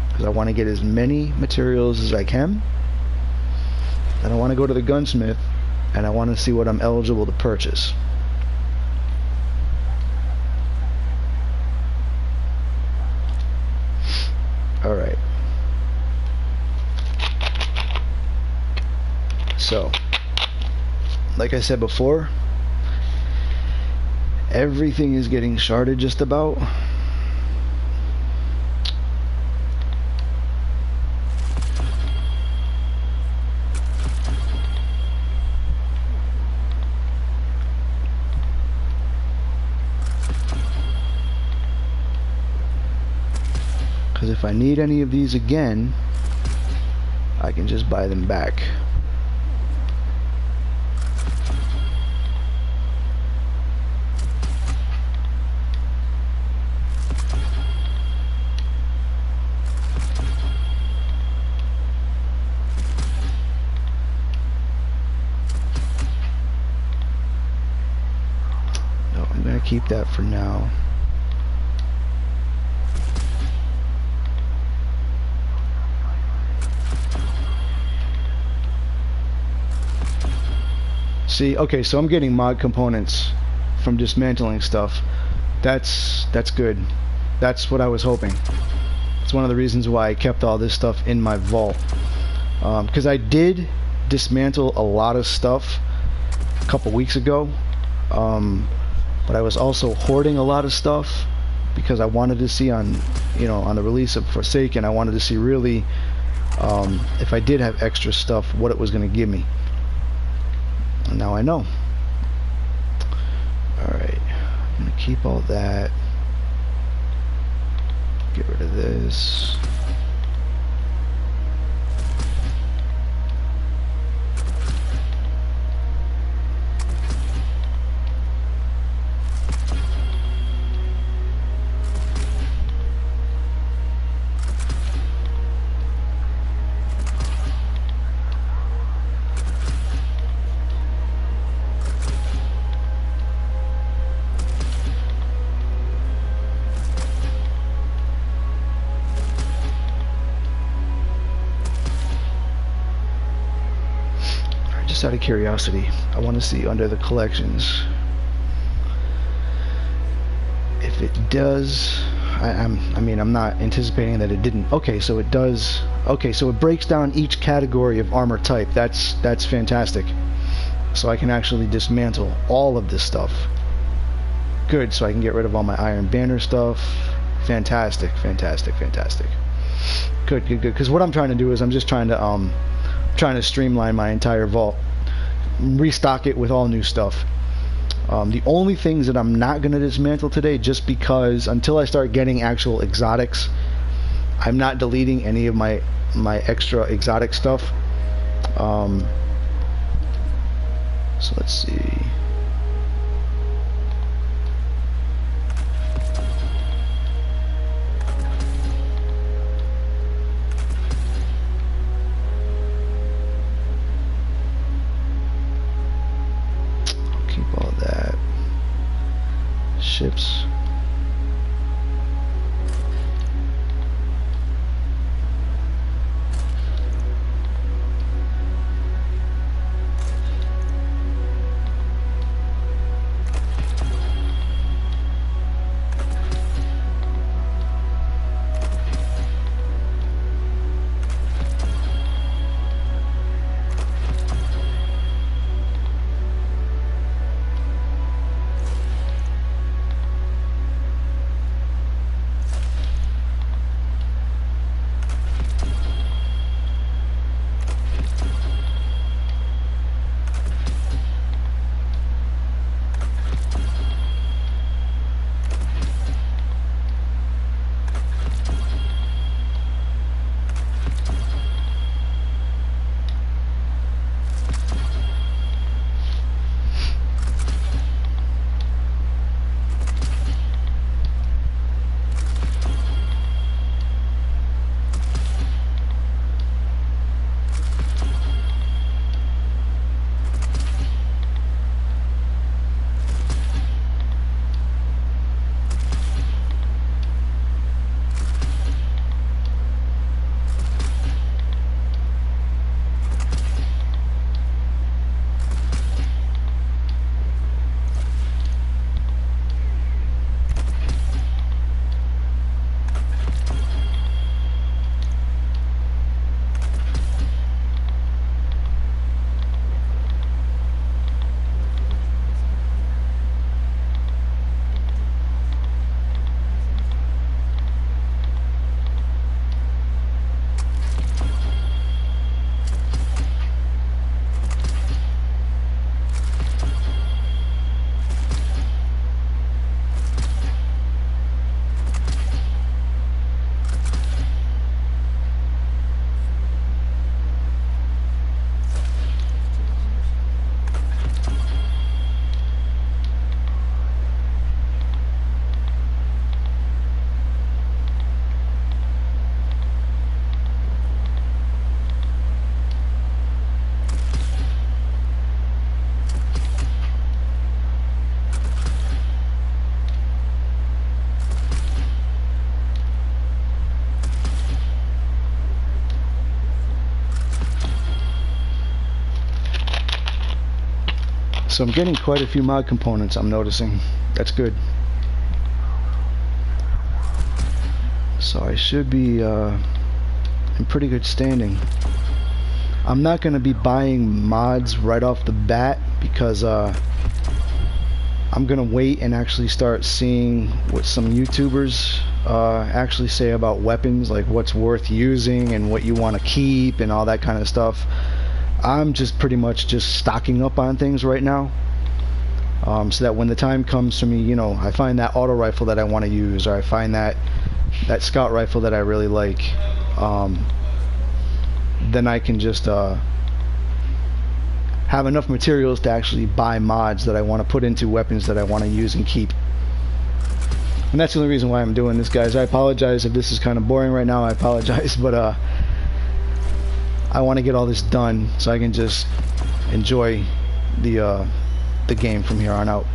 because I want to get as many materials as I can. And I want to go to the gunsmith and I want to see what I'm eligible to purchase. So, like I said before, everything is getting sharded just about. Because if I need any of these again, I can just buy them back. No, I'm going to keep that for now. See, okay, so I'm getting mod components from dismantling stuff. That's good. That's what I was hoping. It's one of the reasons why I kept all this stuff in my vault. Because I did dismantle a lot of stuff a couple weeks ago. But I was also hoarding a lot of stuff because I wanted to see on the release of Forsaken, I wanted to see really if I did have extra stuff, what it was going to give me. And now I know. Alright, I'm going to keep all that. Get rid of this. Just out of curiosity, I want to see under the collections if it does. I mean, I'm not anticipating that it didn't. Okay, so it does. Okay, so it breaks down each category of armor type. That's fantastic. So I can actually dismantle all of this stuff. Good, so I can get rid of all my Iron Banner stuff. Fantastic, fantastic, fantastic. Good, good, good. Because what I'm trying to do is I'm just trying to streamline my entire vault, restock it with all new stuff. The only things that I'm not going to dismantle today, just because until I start getting actual exotics, I'm not deleting any of my extra exotic stuff. So let's see. All that. Ships. So I'm getting quite a few mod components, I'm noticing. That's good. So I should be in pretty good standing. I'm not going to be buying mods right off the bat because I'm going to wait and actually start seeing what some YouTubers actually say about weapons, like what's worth using and what you want to keep and all that kind of stuff. I'm just pretty much just stocking up on things right now, so that when the time comes for me, you know, I find that auto rifle that I want to use, or I find that scout rifle that I really like, then I can just have enough materials to actually buy mods that I want to put into weapons that I want to use and keep. And that's the only reason why I'm doing this, guys. I apologize if this is kind of boring right now. I apologize, but I want to get all this done so I can just enjoy the game from here on out.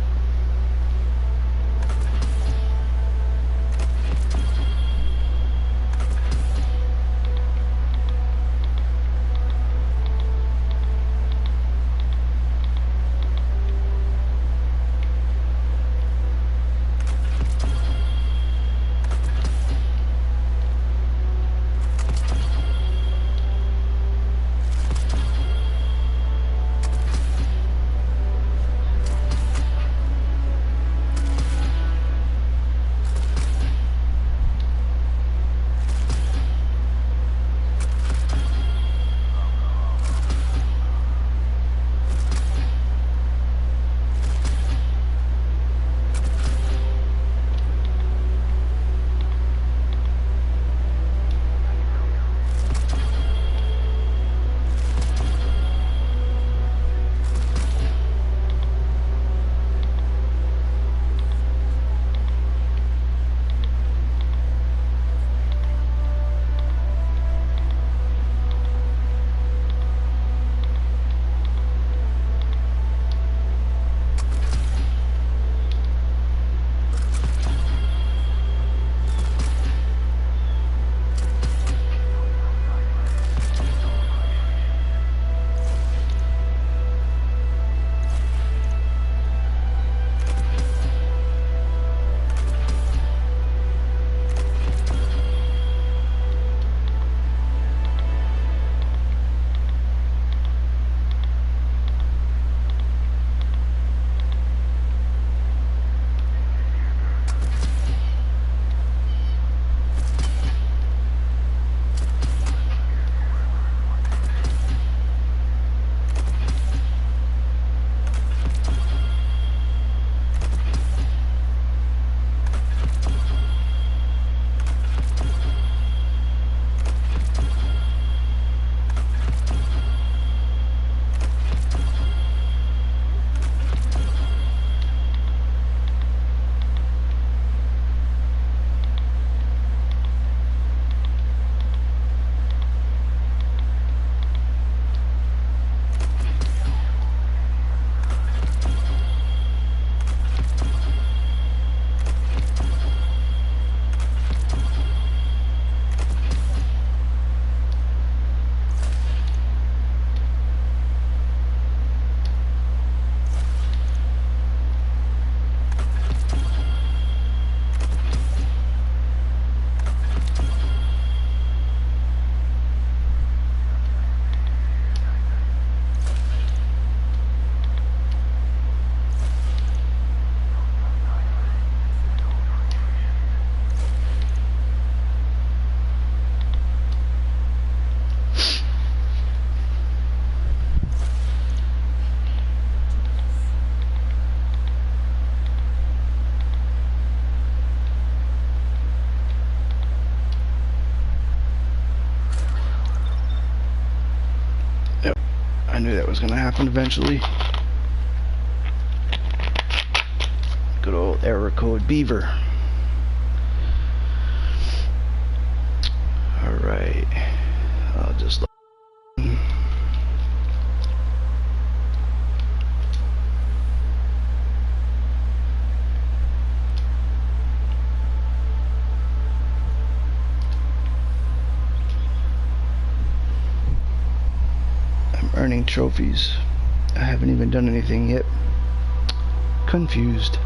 I knew that was going to happen eventually. Good old error code beaver. Alright. I'll just earning trophies. I haven't even done anything yet. Confused.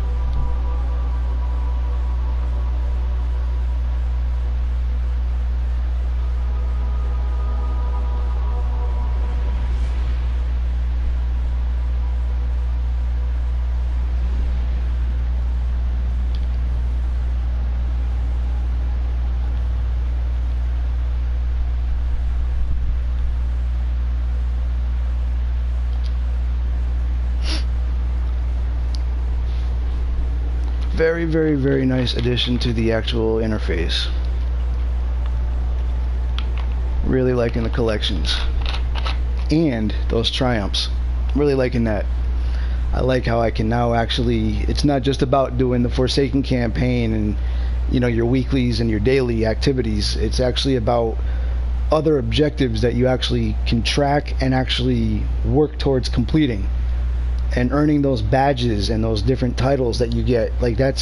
Very, very, very nice addition to the actual interface. Really liking the collections and those triumphs. Really liking that. I like how I can now actually, it's not just about doing the Forsaken campaign and, you know, your weeklies and your daily activities. It's actually about other objectives that you actually can track and actually work towards completing and earning those badges and those different titles that you get. Like that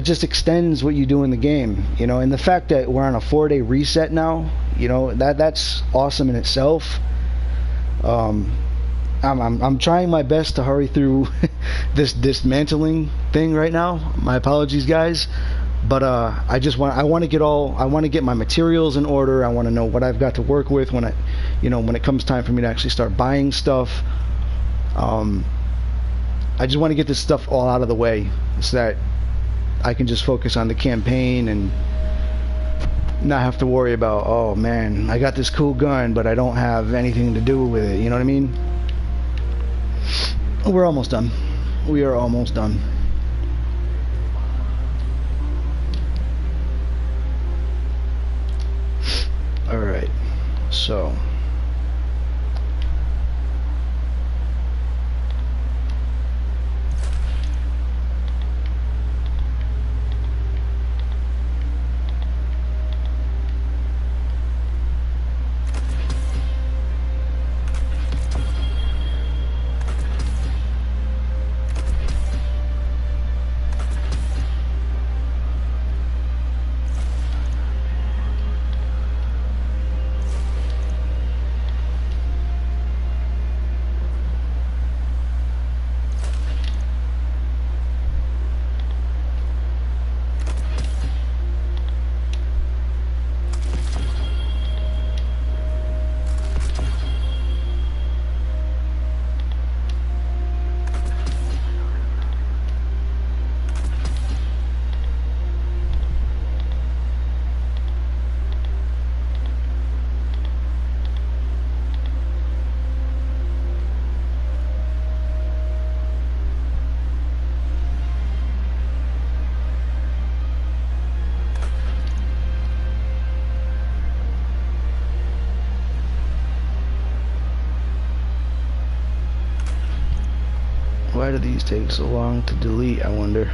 just extends what you do in the game, you know. And the fact that we're on a 4-day reset now, you know, that's awesome in itself. I'm trying my best to hurry through this dismantling thing right now. My apologies, guys, but I want to get my materials in order. I want to know what I've got to work with when it comes time for me to actually start buying stuff. I just want to get this stuff all out of the way so that I can just focus on the campaign and not have to worry about, oh man, I got this cool gun but I don't have anything to do with it, you know what I mean? We're almost done. We are almost done. Alright, so why do these take so long to delete, I wonder?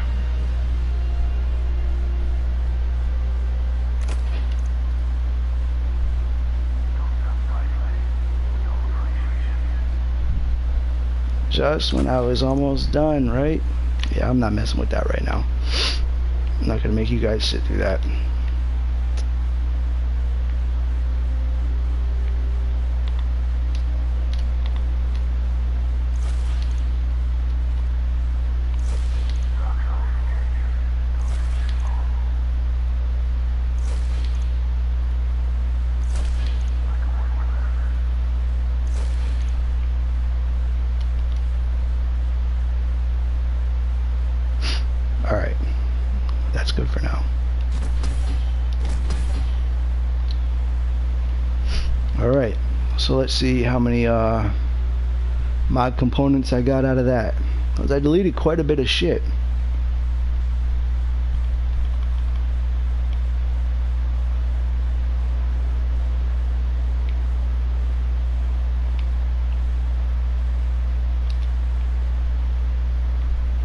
Just when I was almost done, right? Yeah, I'm not messing with that right now. I'm not gonna make you guys sit through that. Alright, that's good for now. Alright, so let's see how many mod components I got out of that. I deleted quite a bit of shit.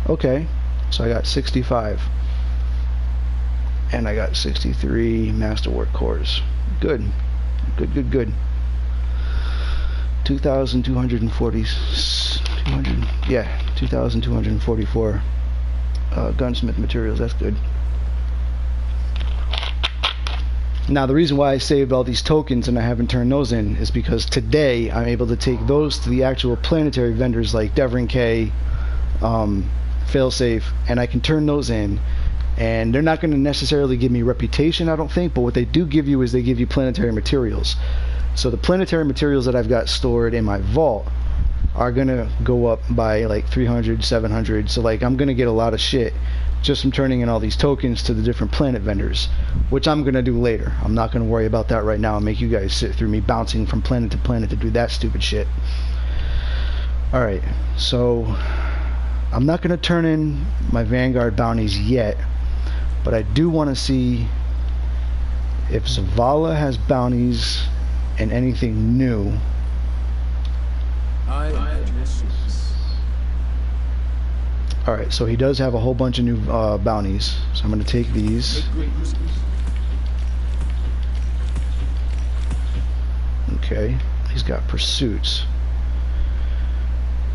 Okay, so I got 65 and I got 63 masterwork cores. Good, good, good, good. 2,240 yeah, 2,244 gunsmith materials. That's good. Now, the reason why I saved all these tokens and I haven't turned those in is because today I'm able to take those to the actual planetary vendors like Devon K, Failsafe, and I can turn those in. And they're not going to necessarily give me reputation, I don't think, but what they do give you is they give you planetary materials. So the planetary materials that I've got stored in my vault are going to go up by like 300, 700. So like I'm going to get a lot of shit just from turning in all these tokens to the different planet vendors, which I'm going to do later. I'm not going to worry about that right now and make you guys sit through me bouncing from planet to planet to do that stupid shit. Alright, so I'm not going to turn in my Vanguard bounties yet, but I do want to see if Zavala has bounties and anything new. Alright, so he does have a whole bunch of new bounties. So I'm going to take these. Okay, he's got pursuits.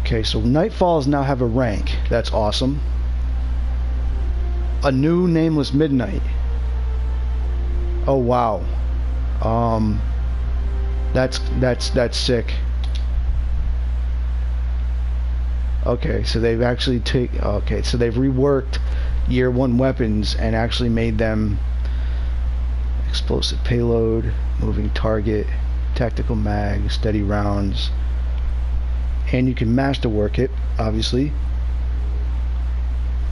Okay, so Nightfalls now have a rank. That's awesome. A new Nameless Midnight. Oh wow. That's sick. Okay, so they've actually so they've reworked Year 1 weapons and actually made them explosive payload, moving target, tactical mag, steady rounds, and you can masterwork it, obviously.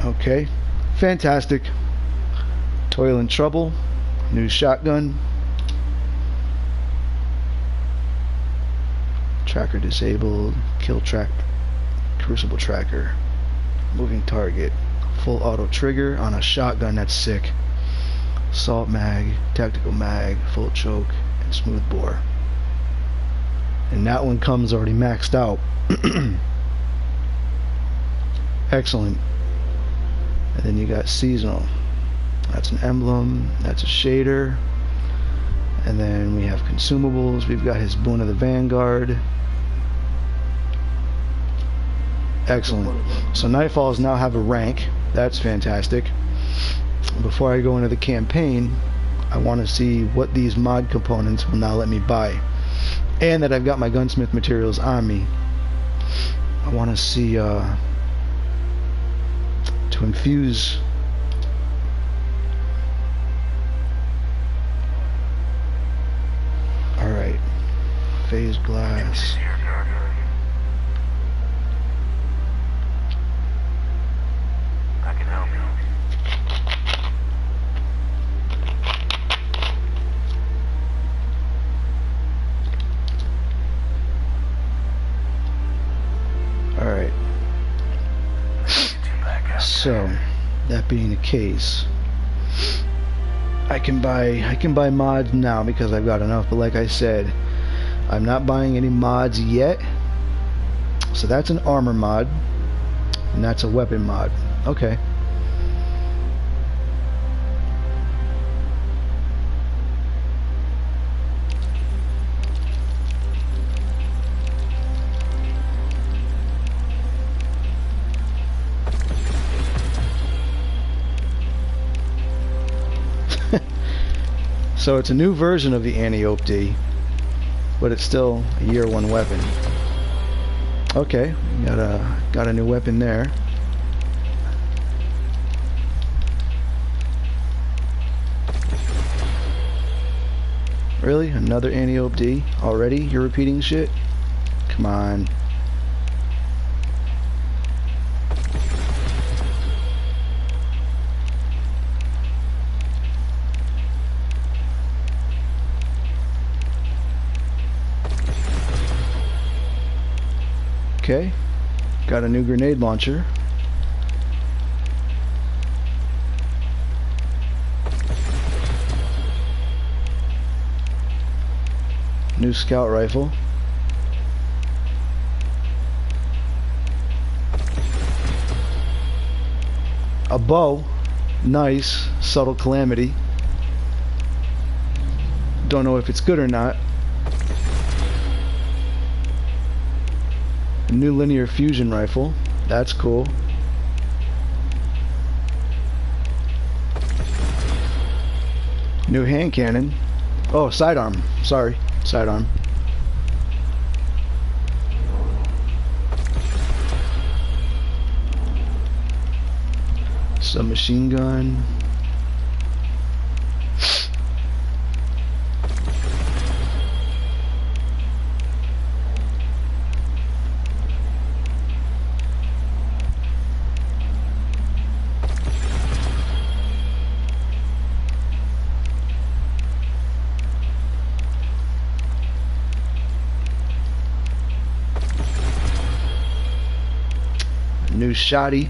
Okay, fantastic. Toil and Trouble, new shotgun, tracker disabled, kill track, crucible tracker, moving target, full auto trigger on a shotgun. That's sick. Assault mag, tactical mag, full choke, and smooth bore. And that one comes already maxed out. Excellent. And then you got seasonal. That's an emblem, that's a shader. And then we have consumables. We've got his Boon of the Vanguard. Excellent. So Nightfalls now have a rank. That's fantastic. Before I go into the campaign, I want to see what these mod components will now let me buy, and that I've got my gunsmith materials on me. I want to see to infuse alright, phase glass. I can help you. Alright. So, that being the case, I can buy mods now because I've got enough, but like I said, I'm not buying any mods yet. So that's an armor mod, and that's a weapon mod. Okay. So it's a new version of the Antiope, but it's still a Year 1 weapon. Okay, got a new weapon there. Really? Another Antiope D? Already? You're repeating shit? Come on. Okay, got a new grenade launcher. New scout rifle. A bow. Nice. Subtle calamity. Don't know if it's good or not. A new linear fusion rifle. That's cool. New hand cannon. Oh, sidearm. Sorry, sidearm. Submachine gun. New shotty.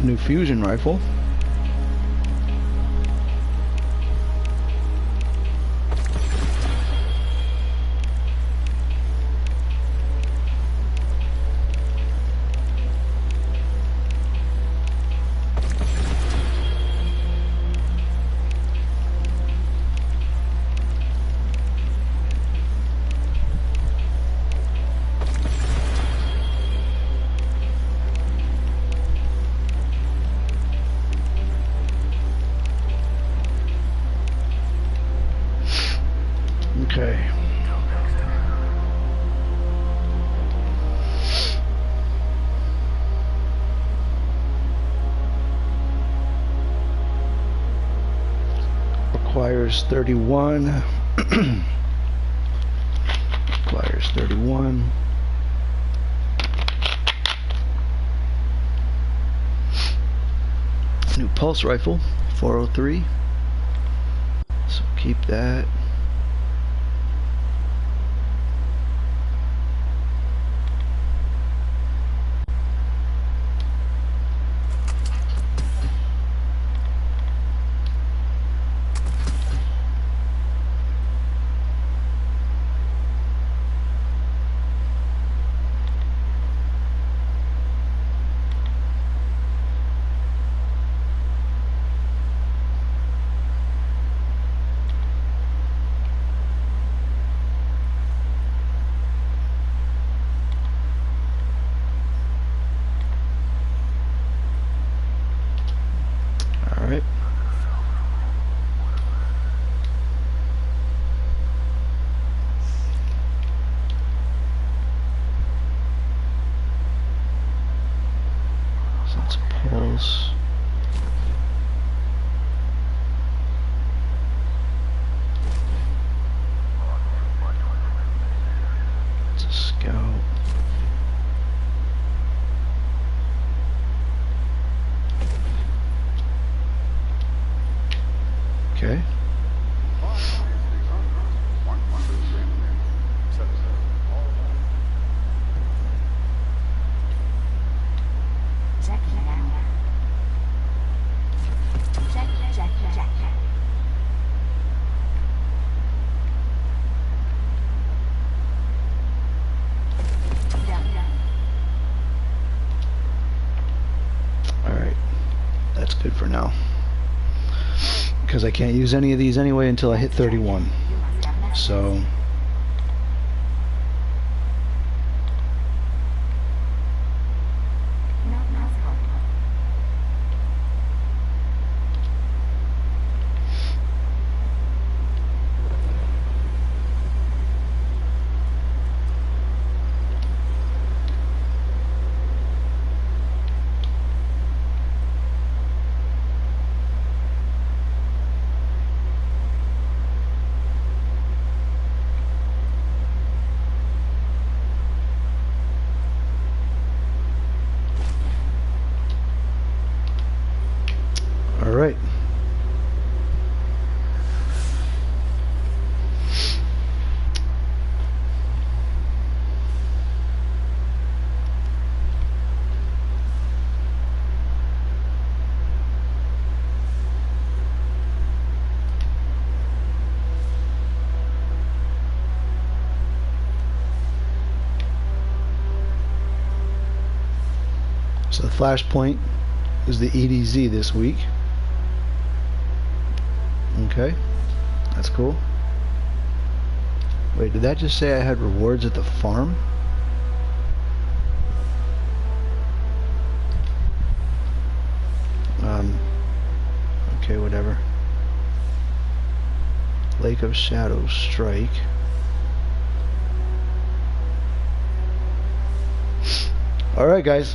New fusion rifle. Okay. Requires 31. Requires 31. New pulse rifle, 403. So keep that. All right. So that's a pulse. It's a scout. Okay. All right. That's good for now. Because I can't use any of these anyway until I hit 31. So So the Flashpoint is the EDZ this week. Okay, that's cool. Wait, did that just say I had rewards at the farm? Okay, whatever. Lake of Shadows Strike. Alright guys,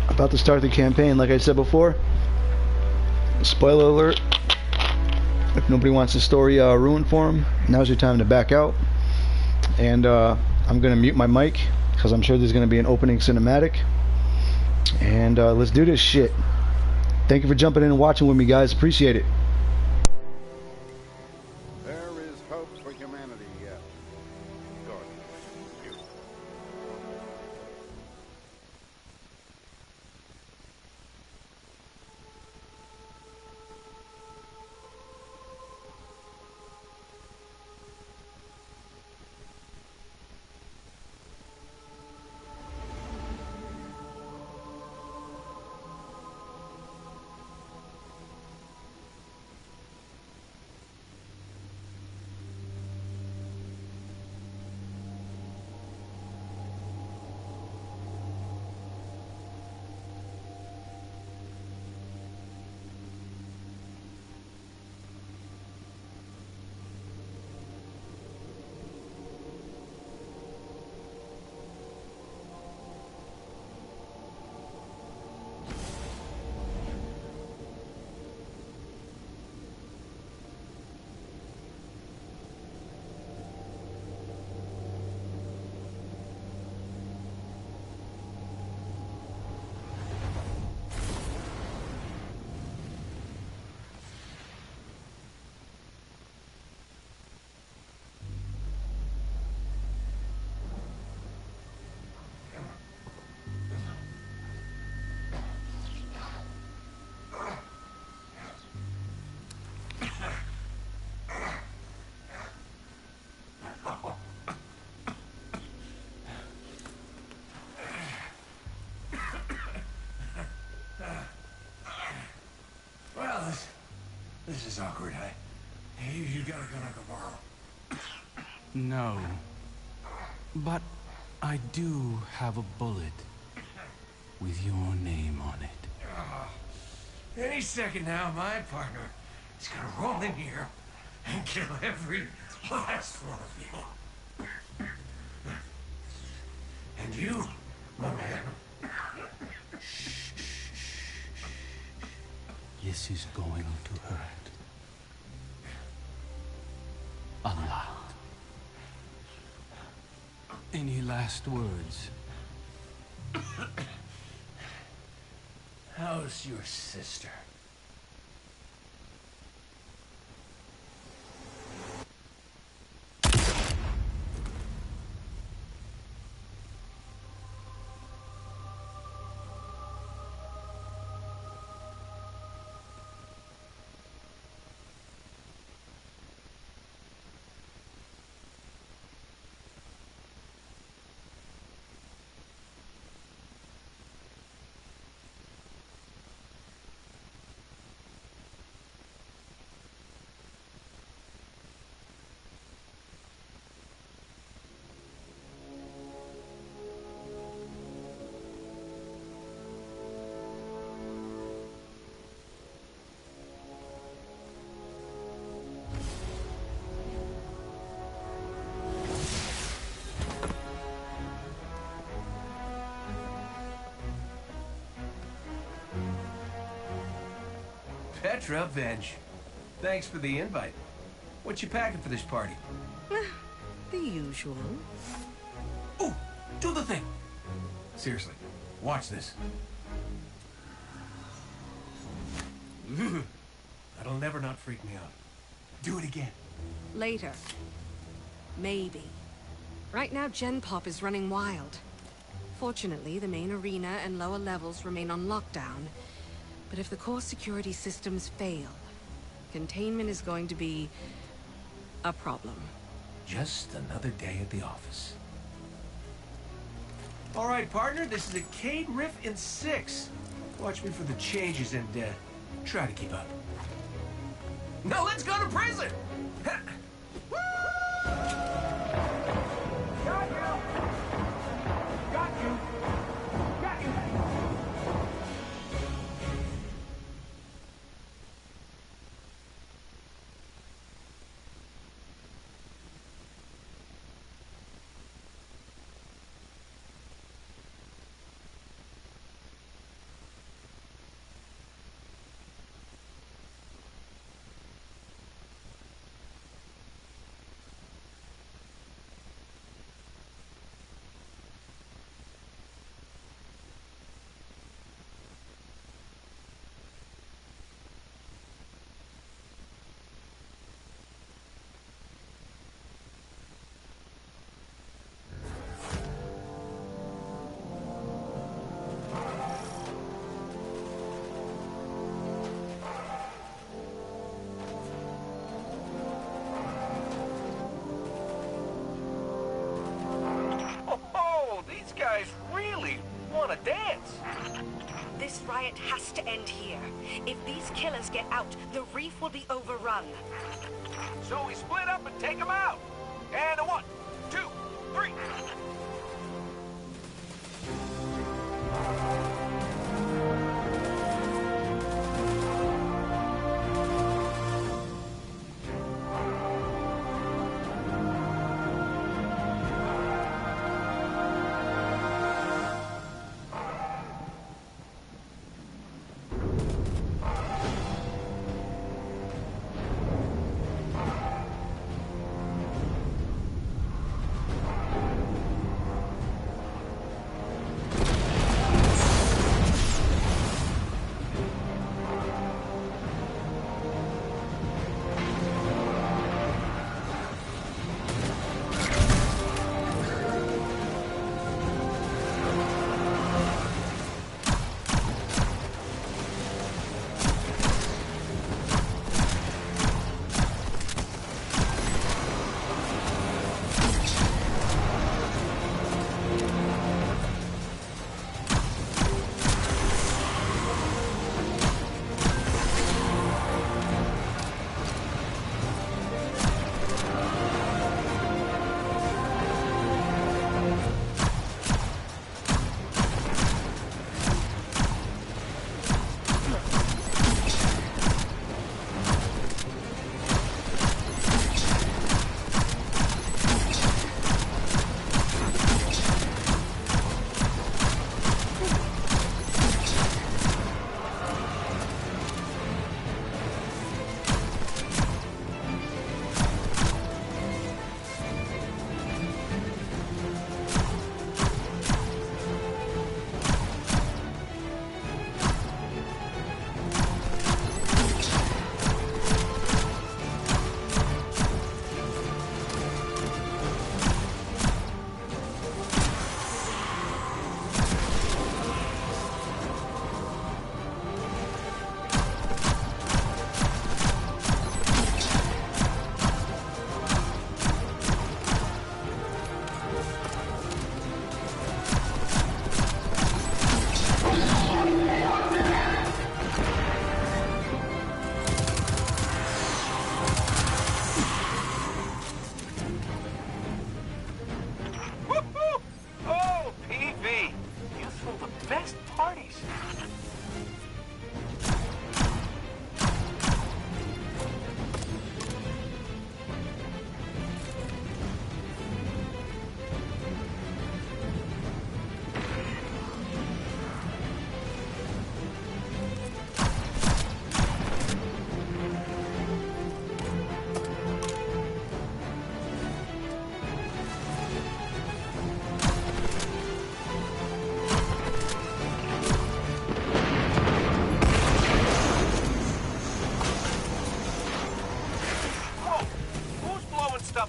about to start the campaign. Like I said before, spoiler alert, if nobody wants the story ruined for them, now's your time to back out. And I'm going to mute my mic because I'm sure there's going to be an opening cinematic. And let's do this shit. Thank you for jumping in and watching with me, guys. Appreciate it. There is hope for humanity yet. Good. You. This is awkward. You got a gun I can borrow? No. But I do have a bullet with your name on it. Any second now, my partner is gonna roll in here and kill every last one of you. And you, my man. This is going to hurt. A lot. Any last words? How's your sister? Petra, Veg. Thanks for the invite. What you packing for this party? The usual. Oh, do the thing. Seriously, watch this. That'll never not freak me out. Do it again. Later. Maybe. Right now, Gen Pop is running wild. Fortunately, the main arena and lower levels remain on lockdown. But if the core security systems fail, containment is going to be a problem. Just another day at the office. All right, partner, this is a Cade riff in 6. Watch me for the changes and try to keep up. Now let's go to prison! Woo! Got you! Got you! Got you! These guys really want to dance. This riot has to end here. If these killers get out, the reef will be overrun. So we split up and take them out. And a 1, 2, 3.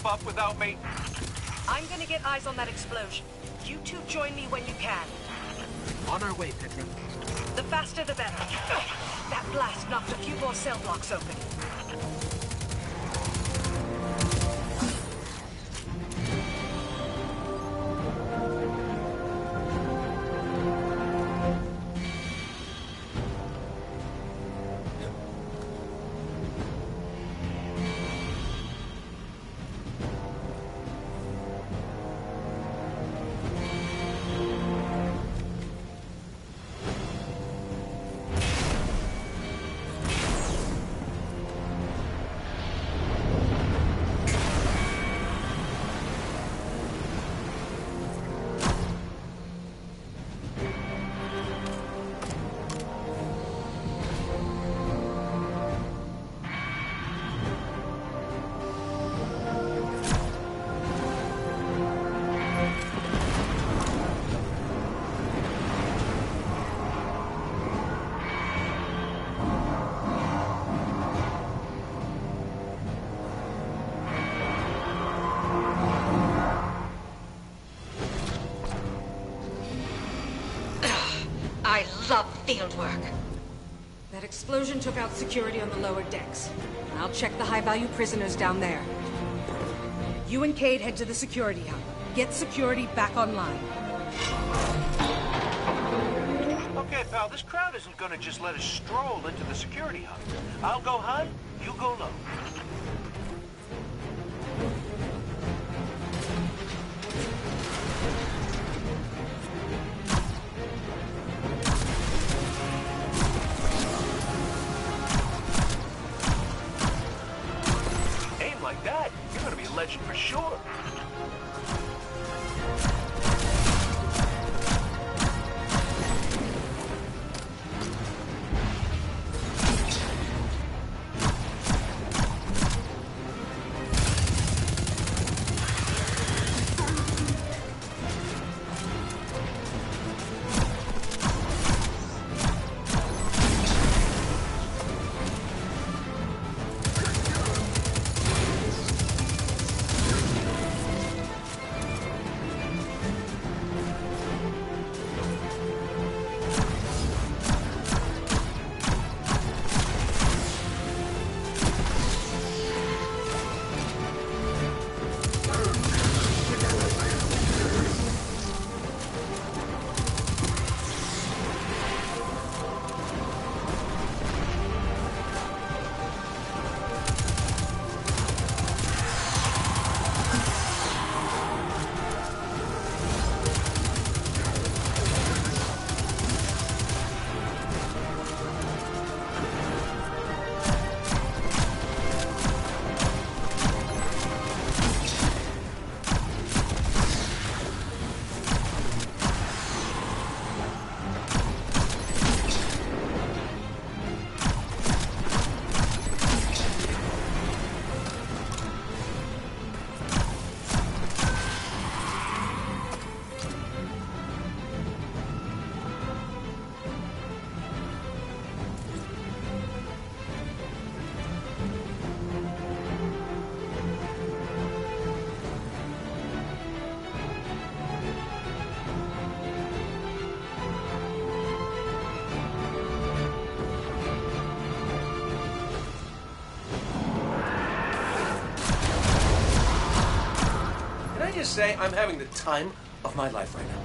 Up without me. I'm gonna get eyes on that explosion. You two join me when you can. On our way, Petra. The faster the better. That blast knocked a few more cell blocks open. love field work. That explosion took out security on the lower decks. I'll check the high-value prisoners down there. You and Cade head to the security hub. Get security back online. Okay, pal, this crowd isn't gonna just let us stroll into the security hub. I'll go high, you go low. Aim like that, you're gonna be a legend for sure. Say I'm having the time of my life right now.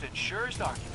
And surest argument.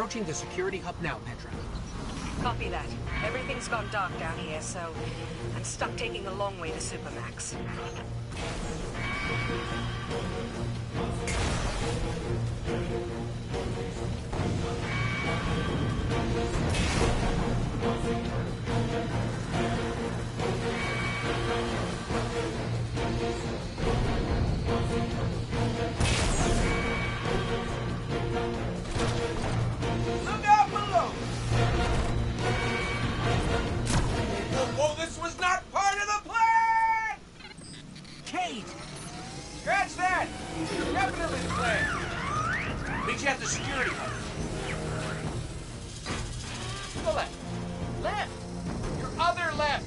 approaching the security hub now, Petra. Copy that. Everything's gone dark down here, so I'm stuck taking the long way to Supermax. Look out below! Whoa, this was not part of the plan! Kate! Scratch that! Definitely the plan. Meet you at the security hub. To the left. Left! Your other left!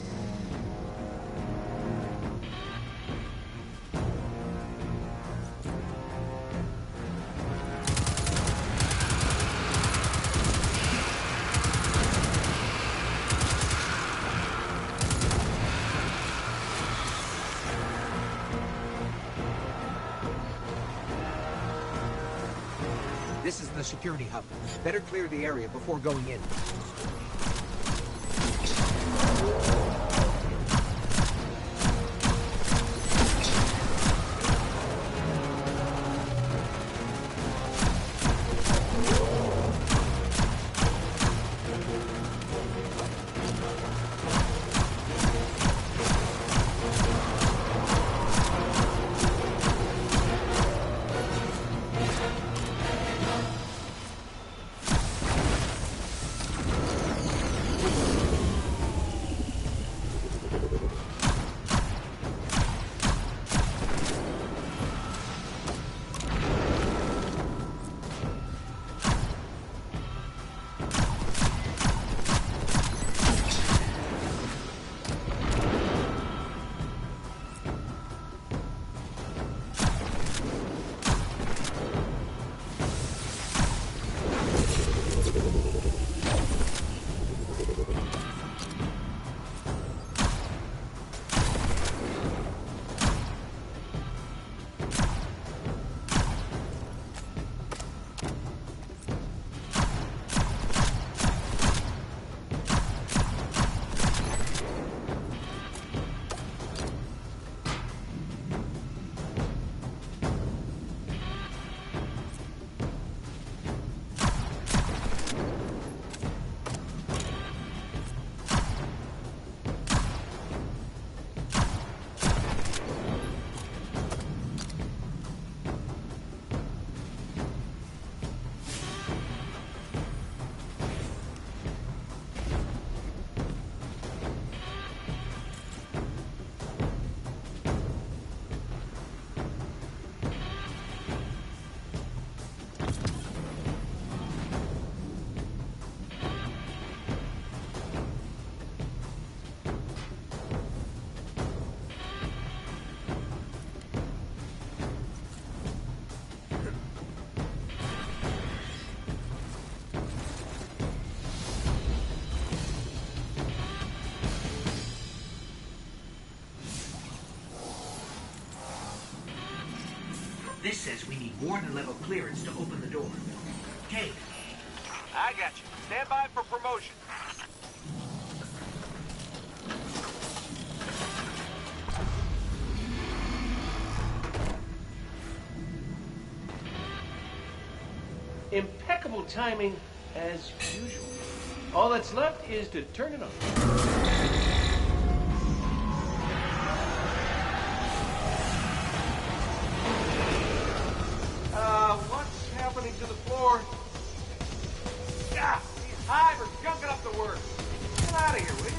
This is the security hub. Better clear the area before going in. This says we need warden level clearance to open the door. Kate. I got you. Stand by for promotion. Impeccable timing, as usual. All that's left is to turn it on. What's happening to the floor? Ah, these hive are gunking up the works. Get out of here, will you?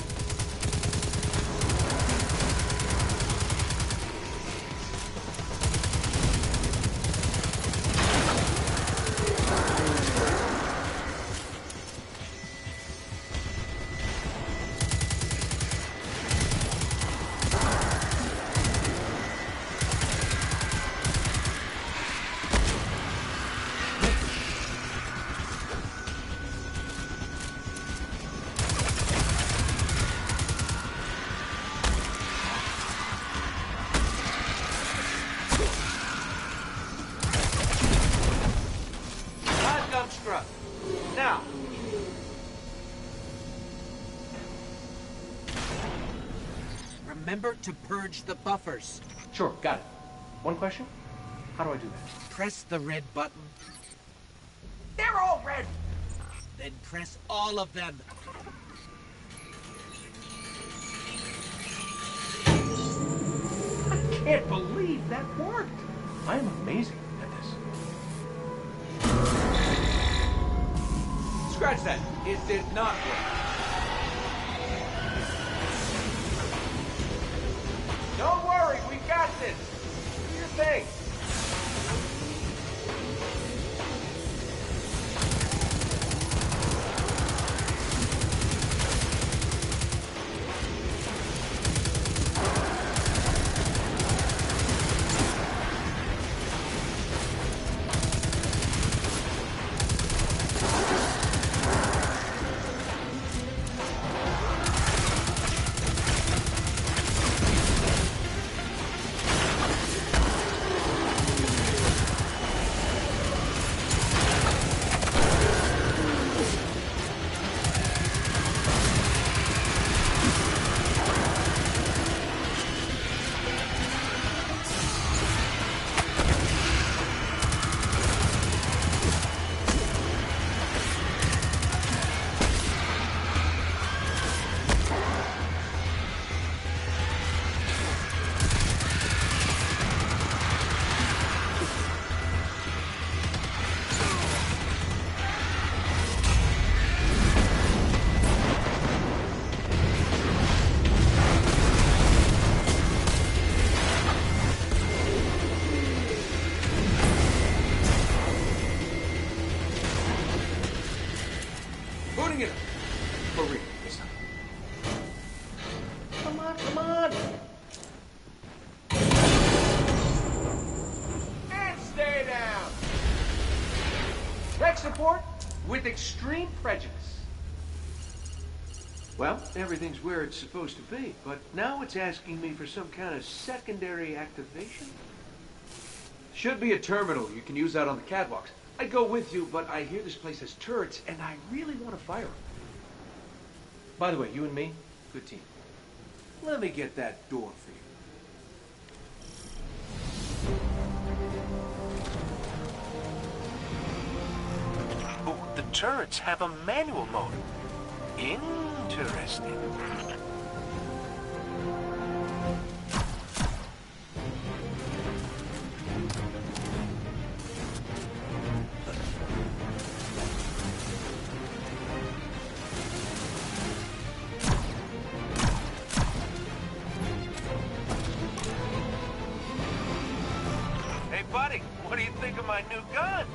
remember to purge the buffers. Sure, got it. One question? How do I do that? Press the red button. They're all red! Then press all of them. I can't believe that worked. I am amazing at this. Scratch that. It did not work. Don't worry, we got this. Do your thing. Booting it up. For real this time. Come on, come on. And stay down. Tech support with extreme prejudice. Well, everything's where it's supposed to be, but now it's asking me for some kind of secondary activation? Should be a terminal you can use out on the catwalks. I'd go with you, but I hear this place has turrets, and I really want to fire them. By the way, you and me, good team. Let me get that door for you. Oh, the turrets have a manual mode. Interesting. Hey, buddy, what do you think of my new guns?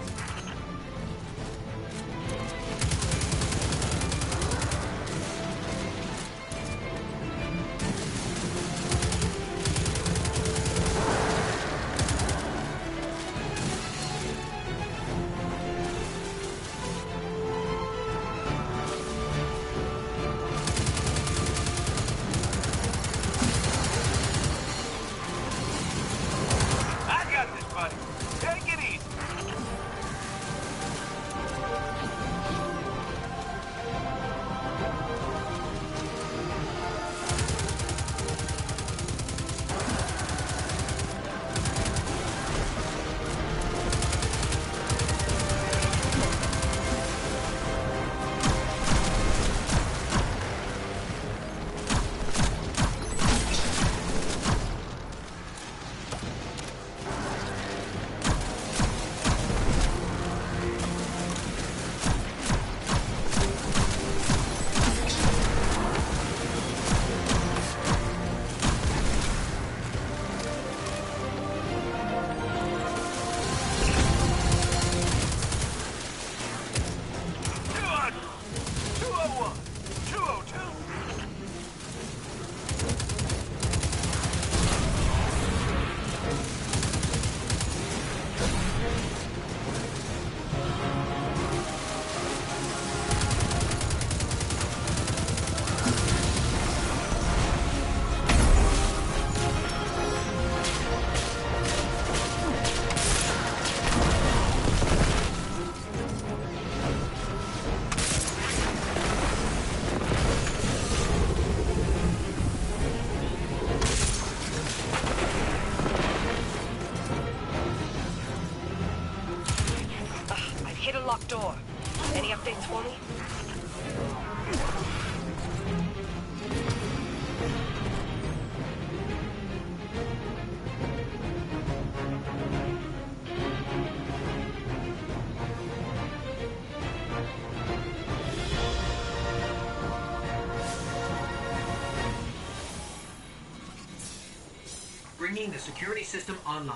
bringing the security system online.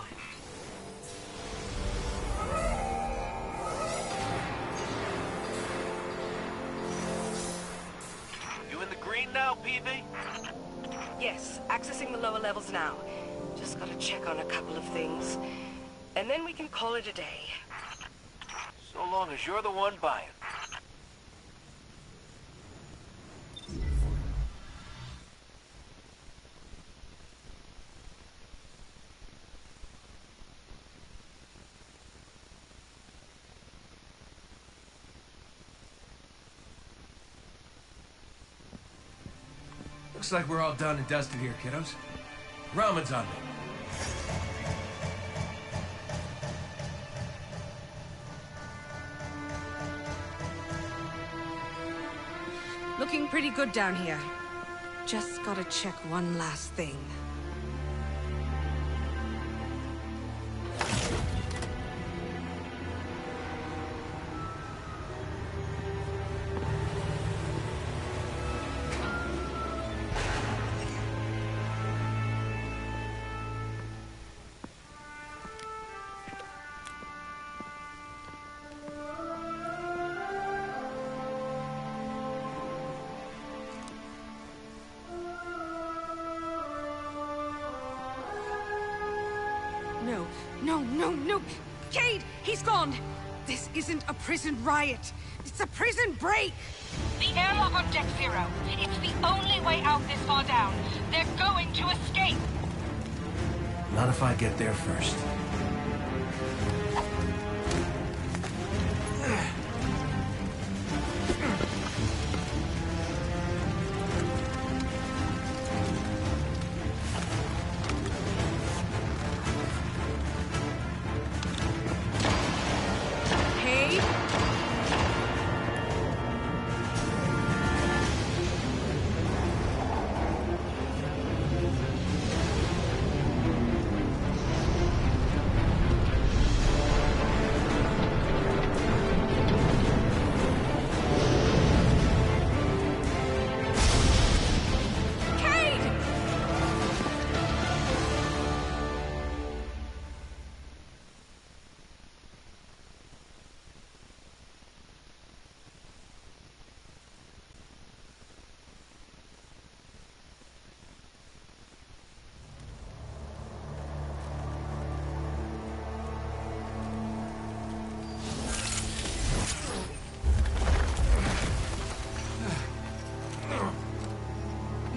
You in the green now, PV? Yes, accessing the lower levels now. Just gotta check on a couple of things. And then we can call it a day. So long as you're the one buying. Looks like we're all done and dusted here, kiddos. Ramen's on me. Looking pretty good down here. Just gotta check one last thing. No! Cade! He's gone! This isn't a prison riot. It's a prison break! The airlock on Deck Zero. It's the only way out this far down. They're going to escape! Not if I get there first.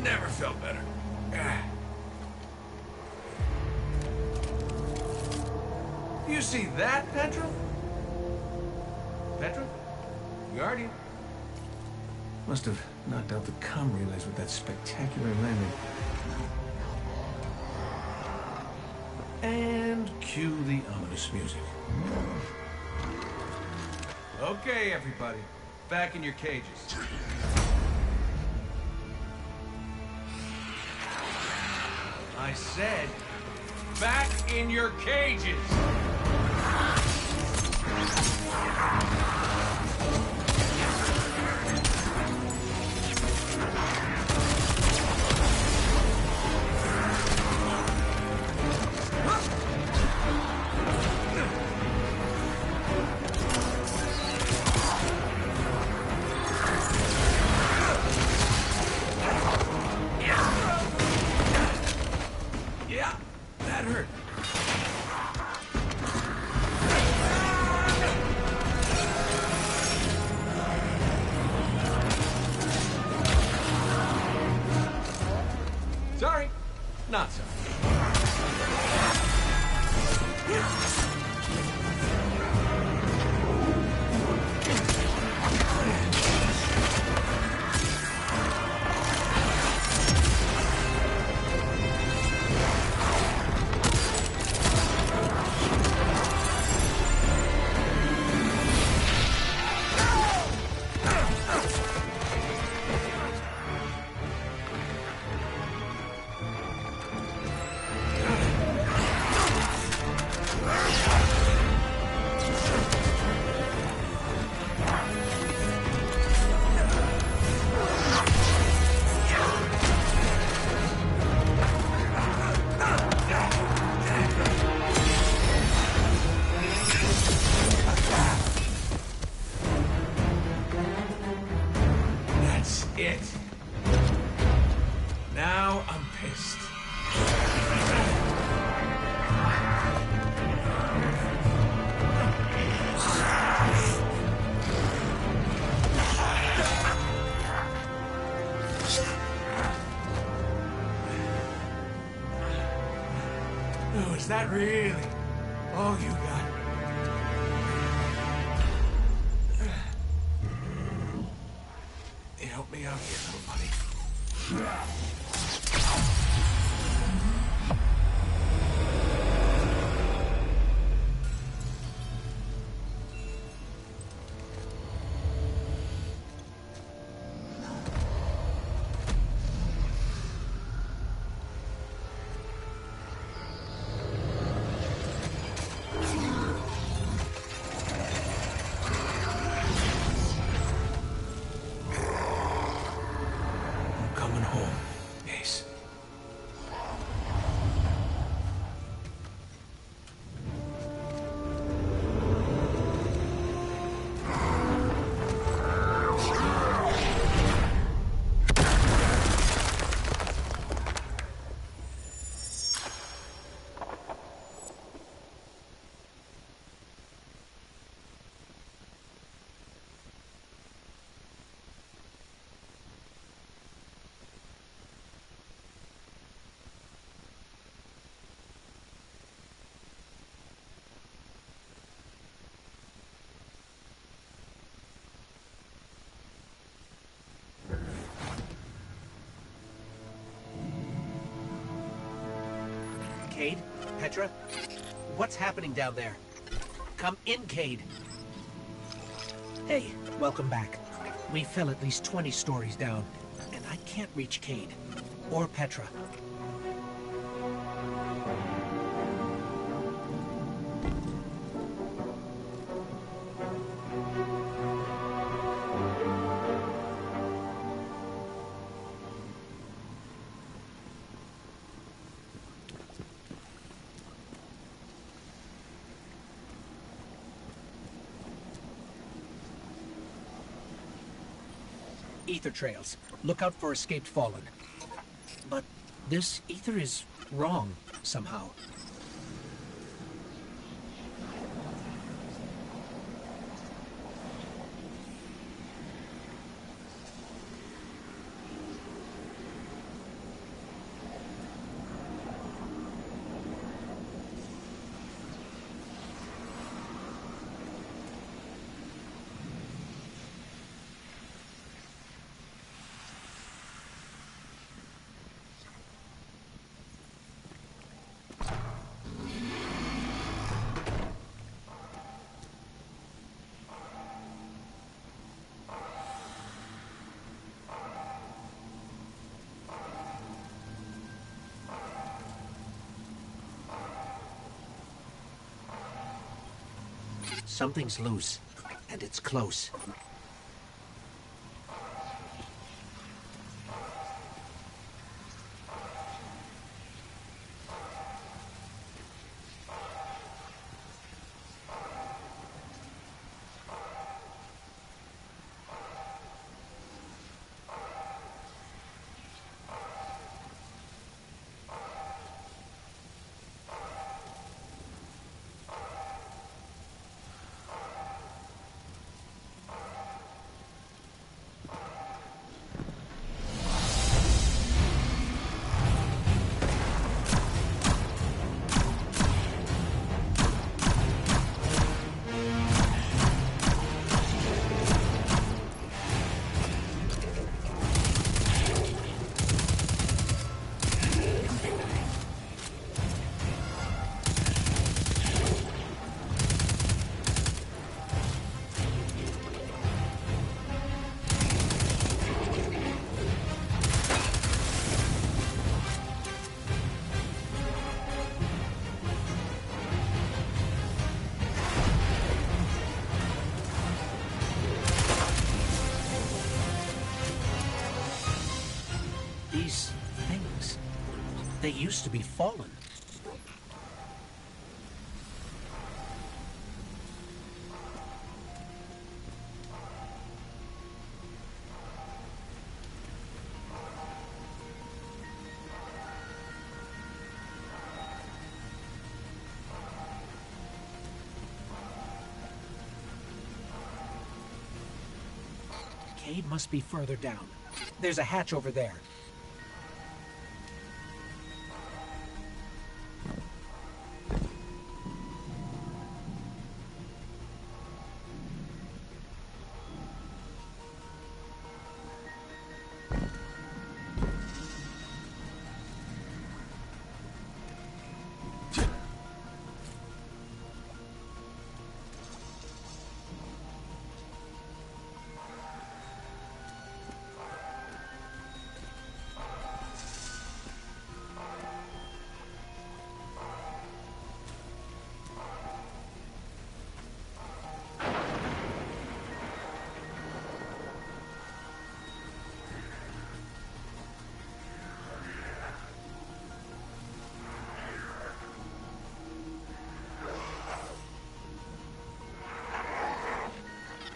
Never felt better. You see that, Petra? Petra? Guardian? Must have knocked out the comm relays with that spectacular landing. And cue the ominous music. Okay, everybody. Back in your cages. I said, back in your cages! Yeah, that hurt. it. Now I'm pissed. Oh, is that really all you got? You help me out here, little buddy. Coming home, Ace. Cade? Petra? What's happening down there? Come in, Cade. Hey, welcome back. We fell at least 20 stories down, and I can't reach Cade. Or Petra. Ether trails. Look out for escaped fallen. But this ether is wrong, somehow. Something's loose, and it's close. These things, they used to be fallen. Cade must be further down. There's a hatch over there.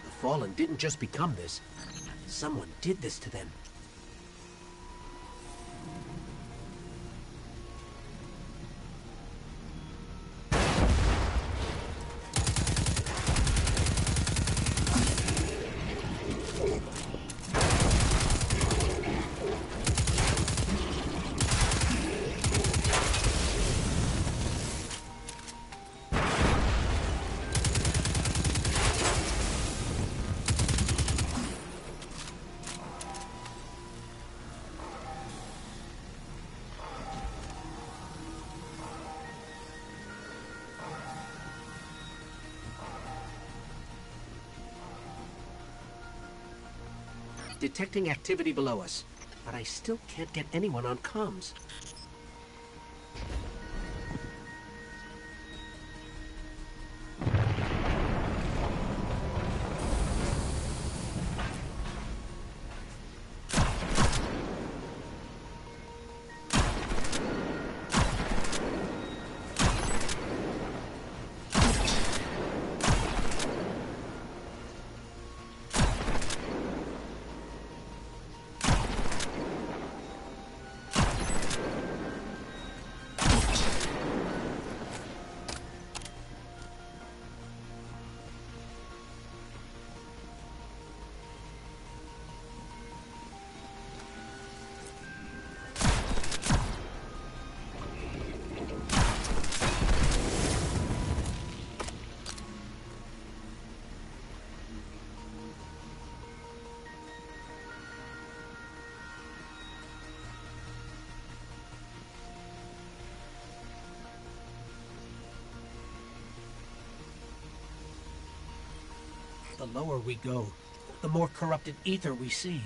The Fallen didn't just become this. Someone did this to them. Detecting activity below us, but I still can't get anyone on comms. The lower we go, the more corrupted ether we see.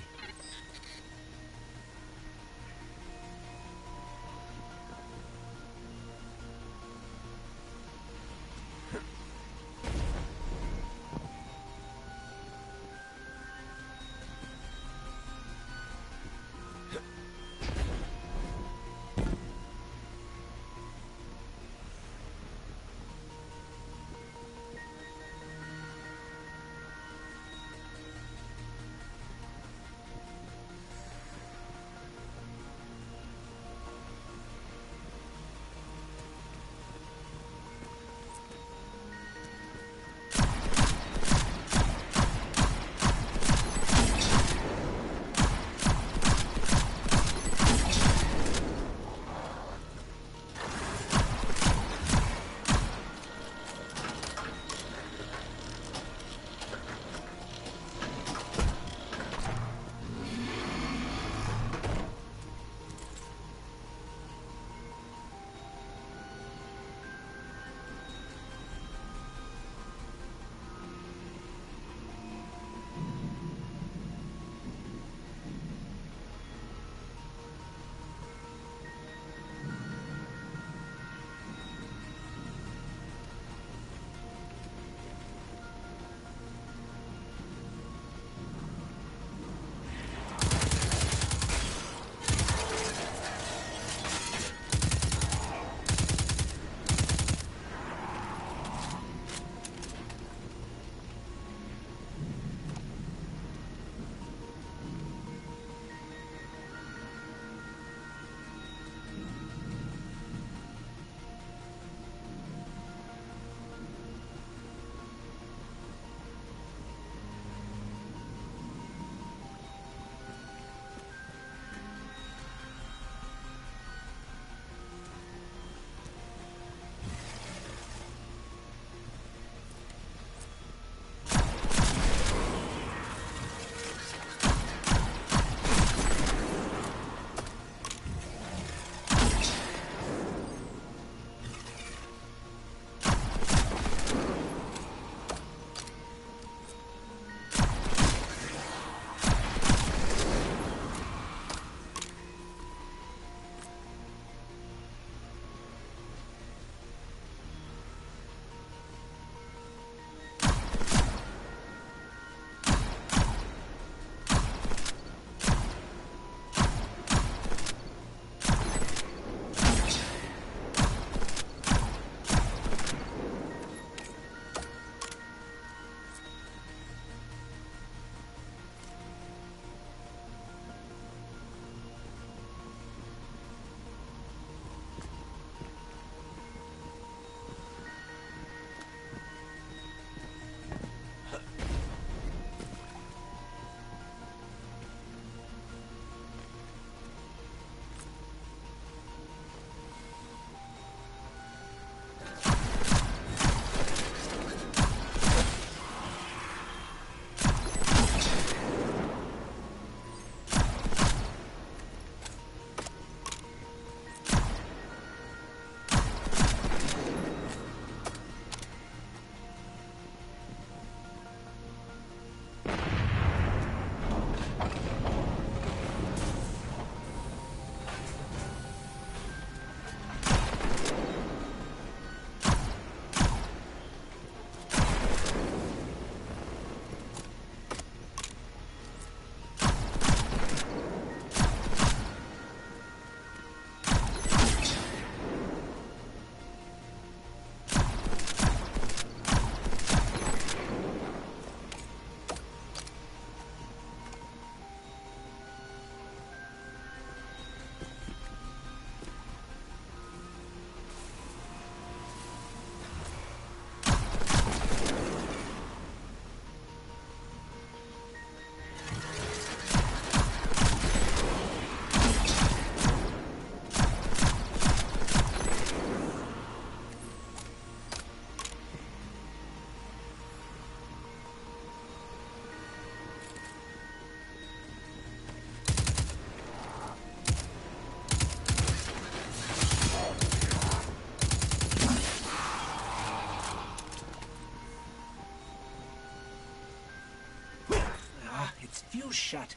shut.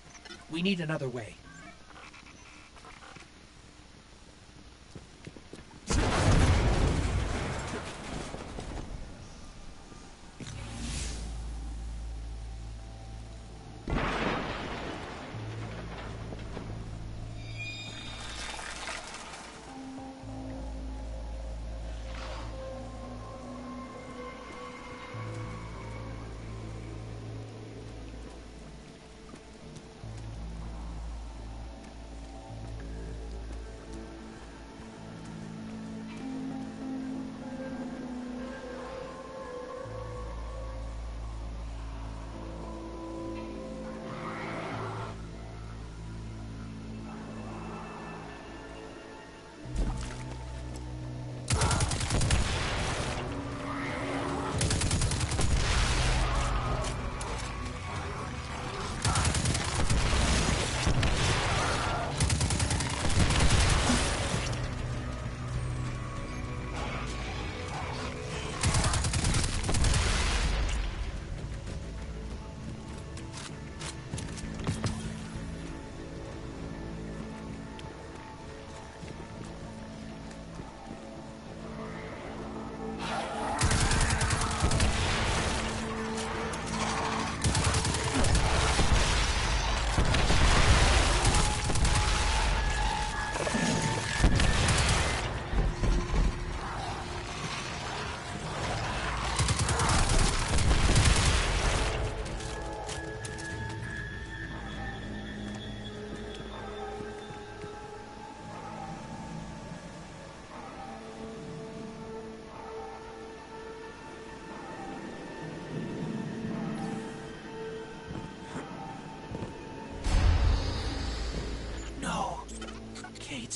We need another way.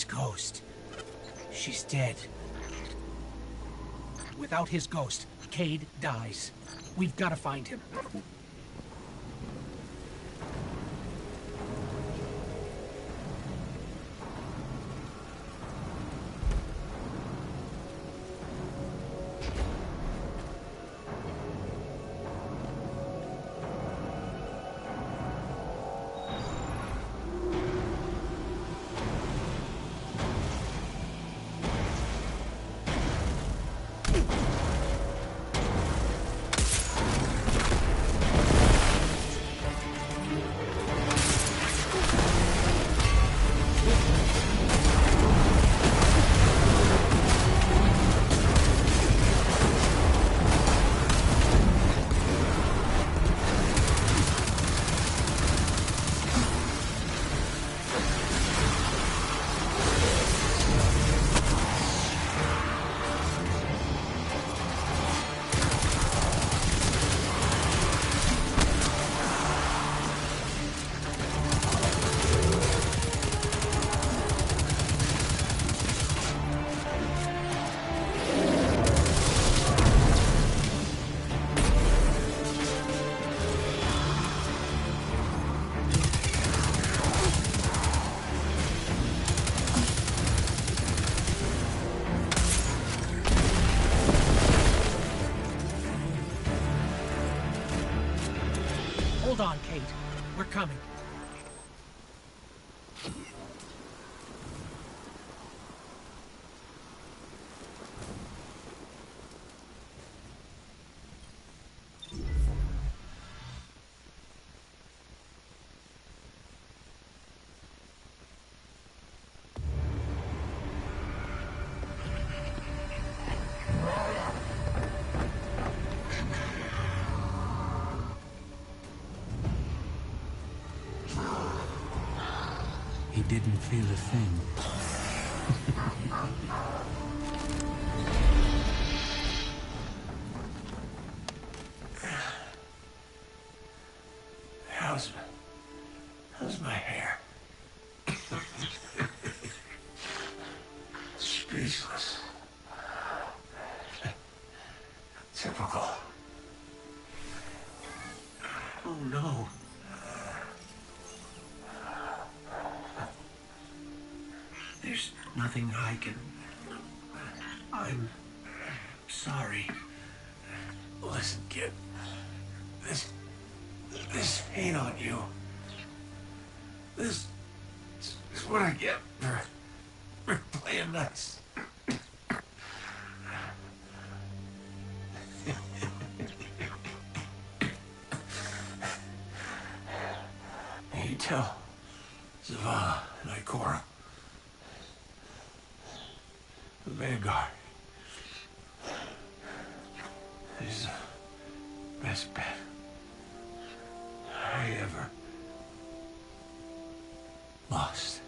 Ghost. She's dead. Without his ghost, Cade dies. We've got to find him. Hold on, Kate. We're coming. He didn't feel a thing. How's my hair? Speechless. Typical. Oh no. There's nothing I can... I'm sorry. Listen, kid. This pain on you, This is what I get for playing nice. You tell Zavala and Ikora, the Vanguard, is the best bet I ever lost.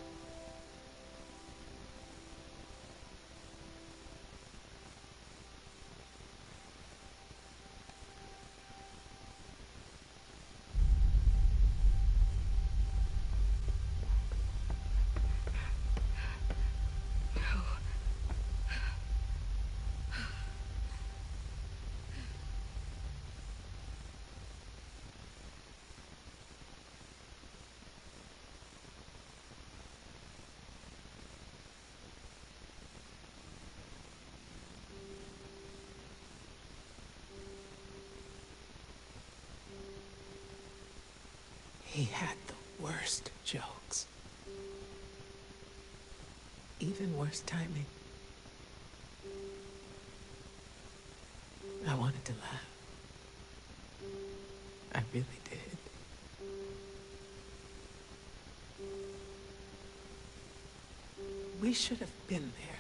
He had the worst jokes. Even worse timing. I wanted to laugh. I really did. We should have been there.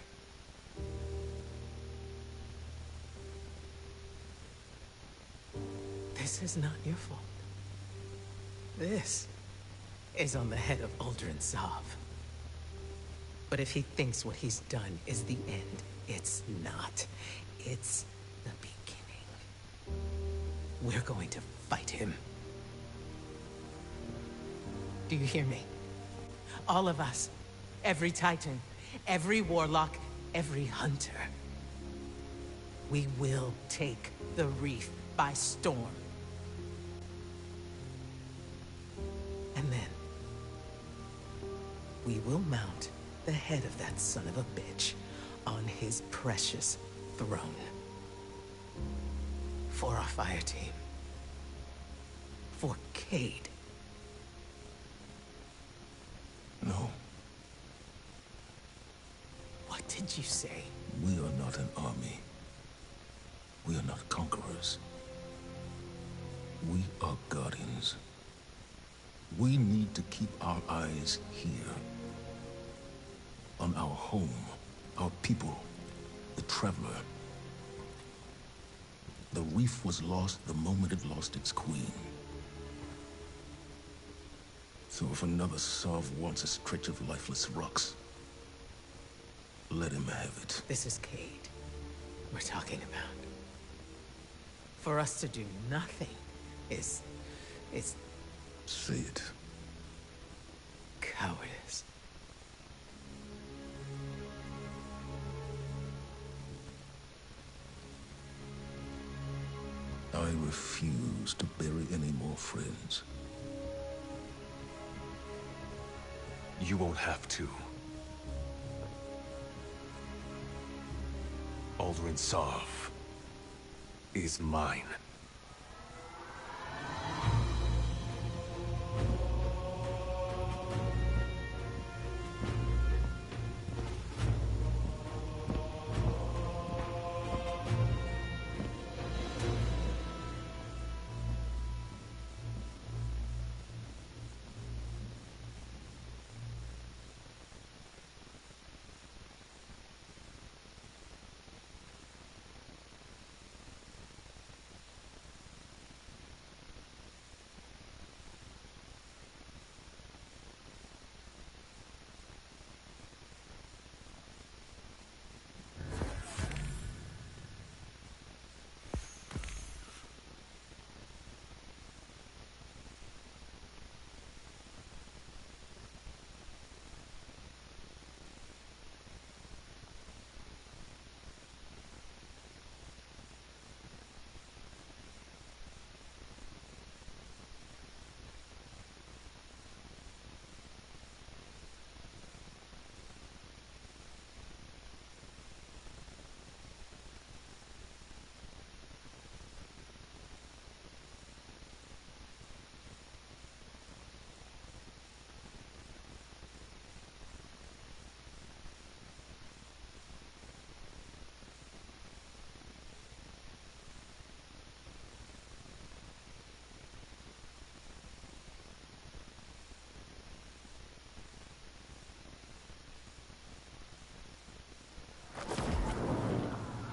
This is not your fault. This is on the head of Uldren Sov. But if he thinks what he's done is the end, it's not. It's the beginning. We're going to fight him. Do you hear me? All of us. Every Titan, every Warlock, every Hunter. We will take the Reef by storm. And then, we will mount the head of that son of a bitch on his precious throne. For our fire team. For Cade. No. What did you say? We are not an army. We are not conquerors. We are guardians. We need to keep our eyes here. On our home, our people, the Traveler. The Reef was lost the moment it lost its queen. So if another Sov wants a stretch of lifeless rocks, let him have it. This is Cade we're talking about. For us to do nothing is Say it. cowardice. I refuse to bury any more friends. You won't have to. Uldren Sov is mine.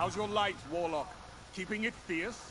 How's your light, Warlock? Keeping it fierce?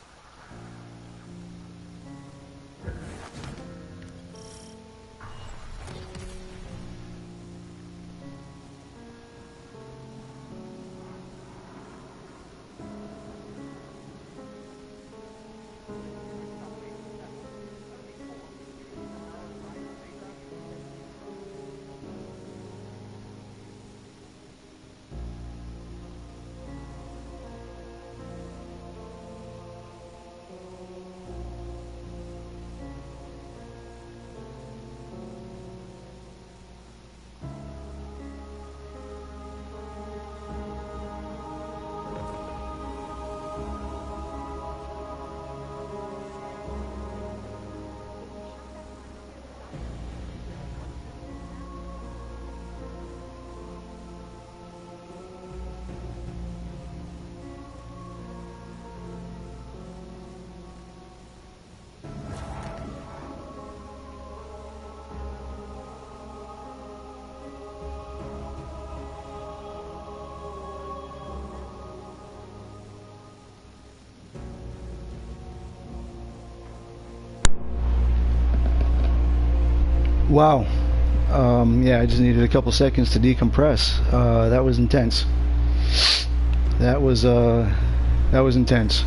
Wow. Yeah, I just needed a couple seconds to decompress. That was intense. That was intense.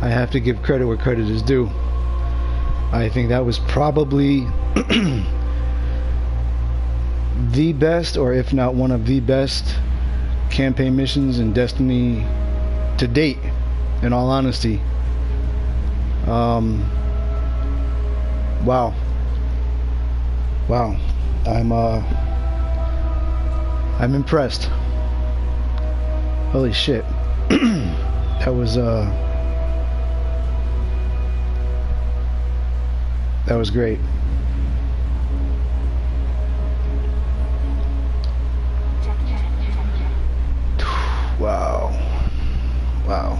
I have to give credit where credit is due. I think that was probably the best, or if not one of the best, campaign missions in Destiny to date, in all honesty. Wow. Wow. I'm impressed. Holy shit. That was great. Wow. Wow.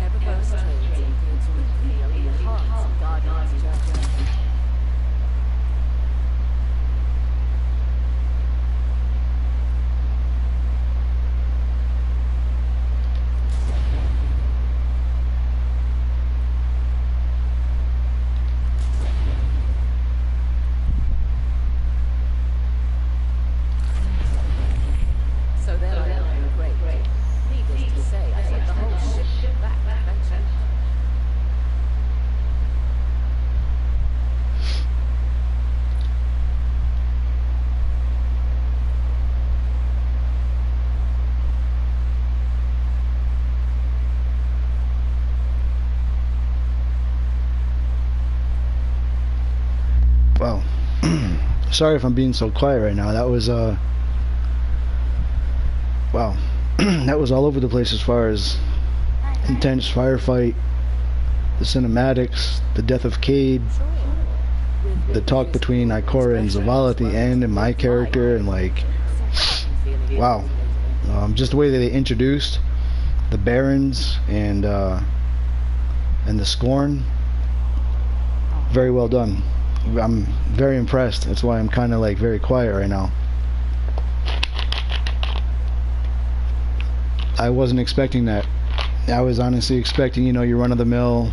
Eververse trades includes weekly elite hunts and guardians judges. So then I went on a great. Needless to say, I sent the whole ship back eventually. Wow. Sorry if I'm being so quiet right now. That was wow. That was all over the place as far as intense firefight, the cinematics, the death of Cade, the talk between Ikora and Zavala at the end, and my character, and like, wow. Just the way that they introduced the Barons and the Scorn, very well done. I'm very impressed. That's why I'm kind of like very quiet right now. I wasn't expecting that. I was honestly expecting, you know, your run-of-the-mill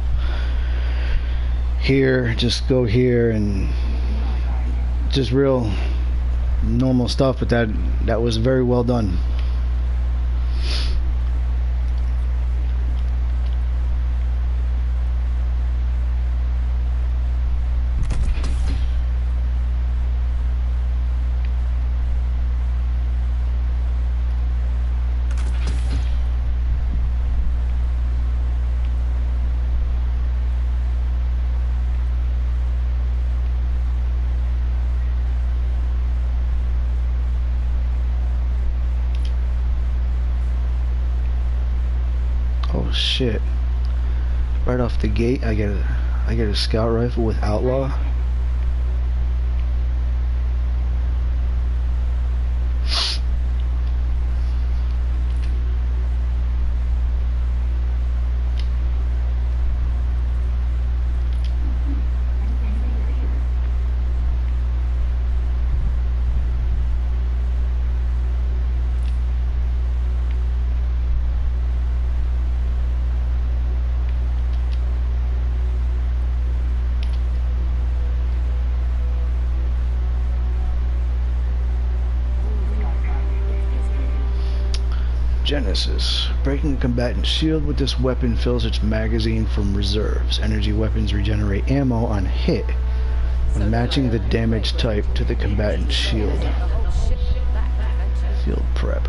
here, just go here, and just real normal stuff, but that was very well done. Oh shit. Right off the gate I get I get a scout rifle with outlaw. Genesis. Breaking a combatant's shield with this weapon fills its magazine from reserves. Energy weapons regenerate ammo on hit when matching the damage type to the combatant's shield. Field prep.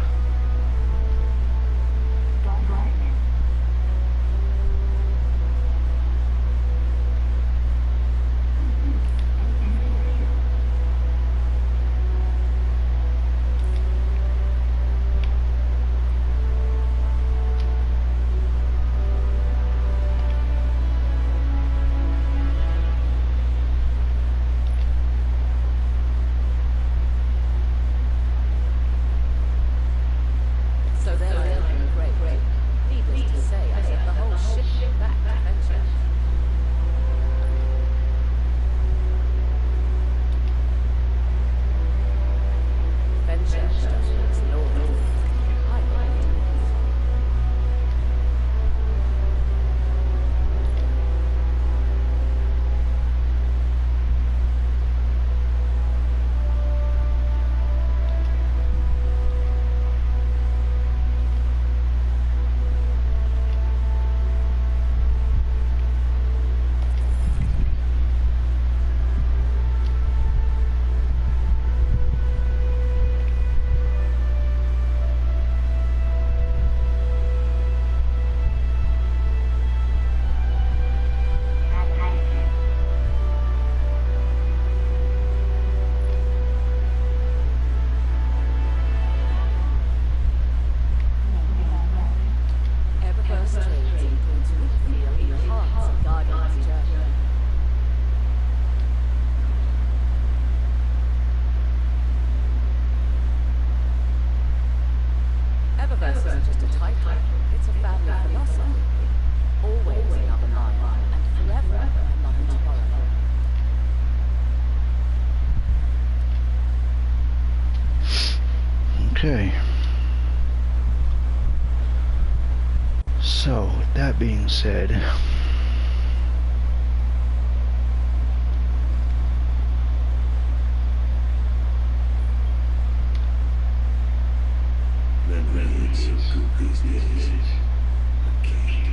Eververse isn't just a title, it's a family philosophy. Always another line, and forever another tomorrow. Okay. So, with that being said, memory is so good these days. But Kate,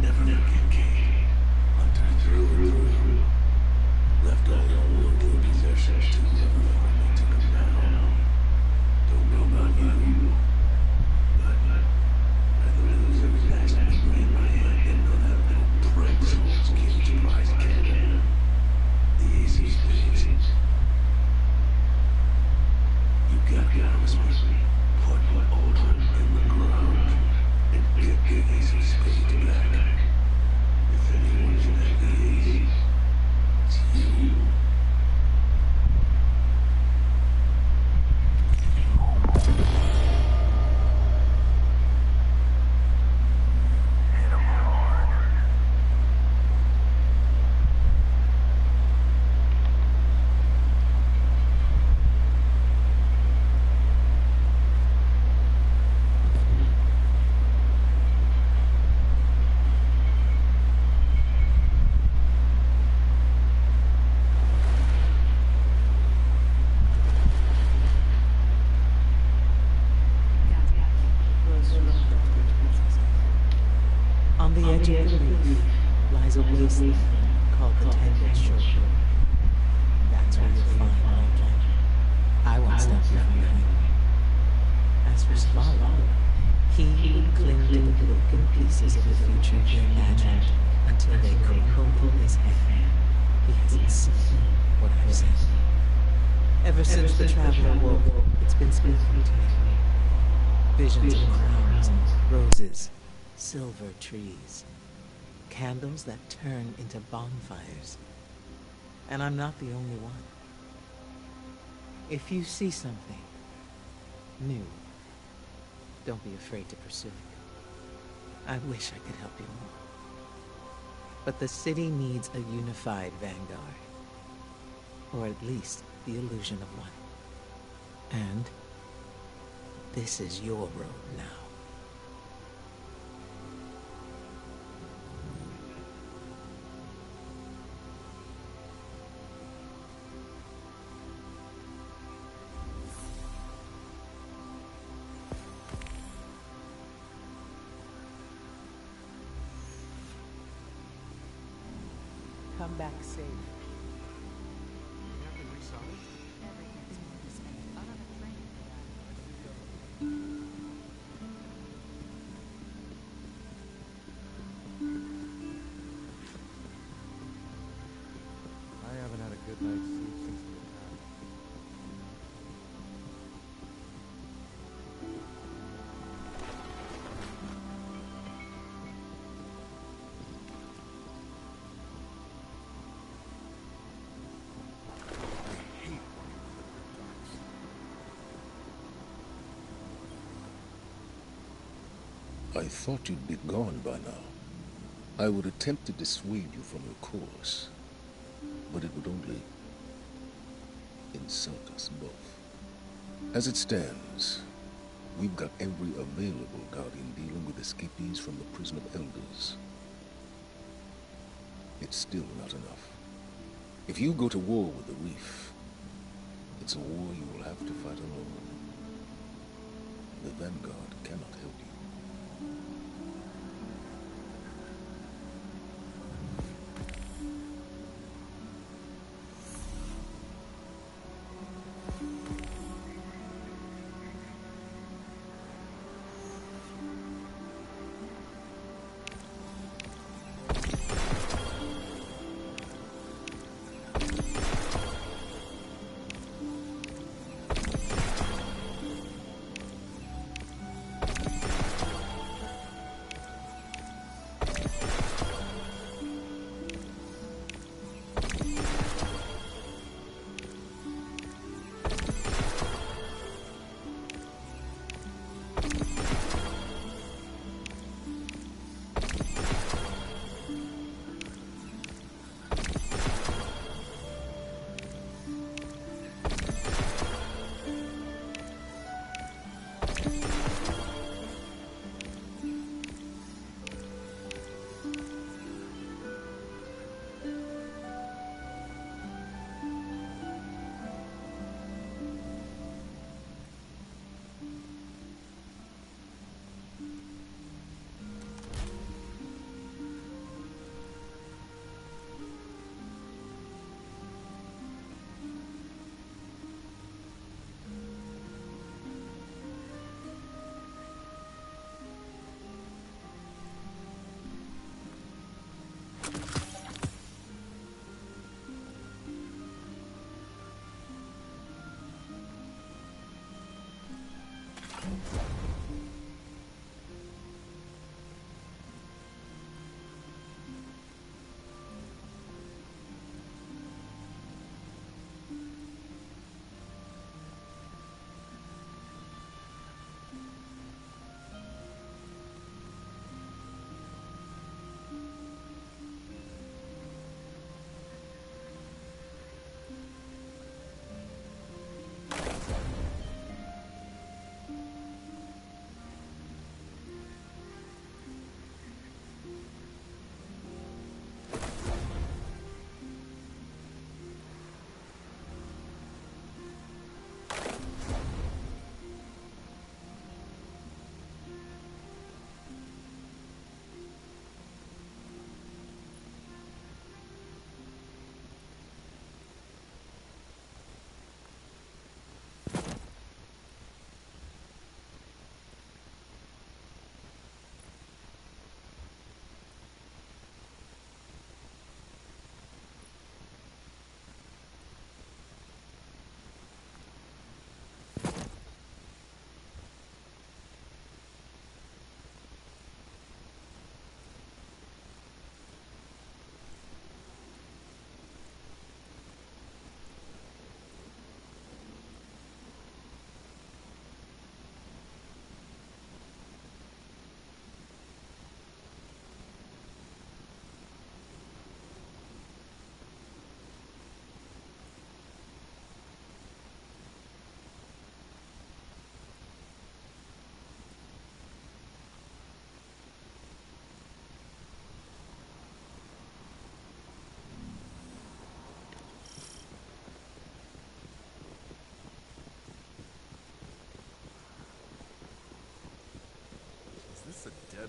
never forget Kate. Hunter through and through. Left all your worldly possessions to whoever finally took them down. Don't know about you, but I'd lose every last memory in my head and know that little prank soul's key to prize cannon. The easiest days. You got to promise me. Put Aldrin in the ground and get the ace of spades back. If anyone should have the ace, it's you. On the edge of the reef lies a wasteland called the Tangled Shore. That's where you'll find Lincoln. I won't stop you from that. As for Swallow, he would cling to the broken pieces of the future he imagined until they crumble in his hand. He hasn't seen what I've seen. Ever since the Traveler woke, it's been speaking to me. Visions of crowns, roses, silver trees, candles that turn into bonfires. And I'm not the only one. If you see something new, don't be afraid to pursue it. I wish I could help you more. But the city needs a unified vanguard. Or at least the illusion of one. And this is your road now. Come back safe. I haven't had a good night's sleep since the attack. I thought you'd be gone by now. I would attempt to dissuade you from your course, but it would only insult us both. As it stands, we've got every available Guardian dealing with escapees from the Prison of Elders. It's still not enough. If you go to war with the Reef, it's a war you will have to fight alone. The Vanguard cannot help you.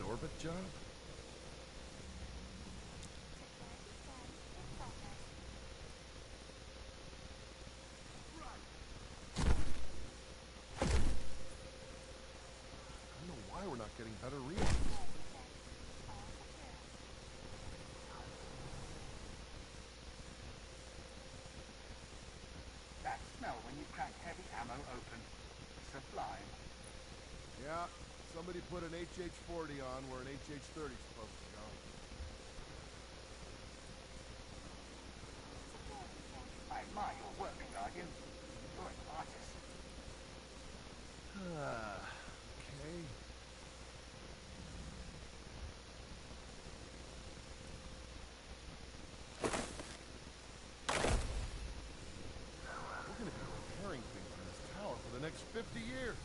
orbit job? I don't know why we're not getting better readings. That smell when you crack heavy ammo open. Sublime. Yeah, somebody put an HH-40 on where an HH-30 is supposed to go. I admire your work, Guardian. You're an artist. Okay. We're gonna be repairing things in this tower for the next 50 years.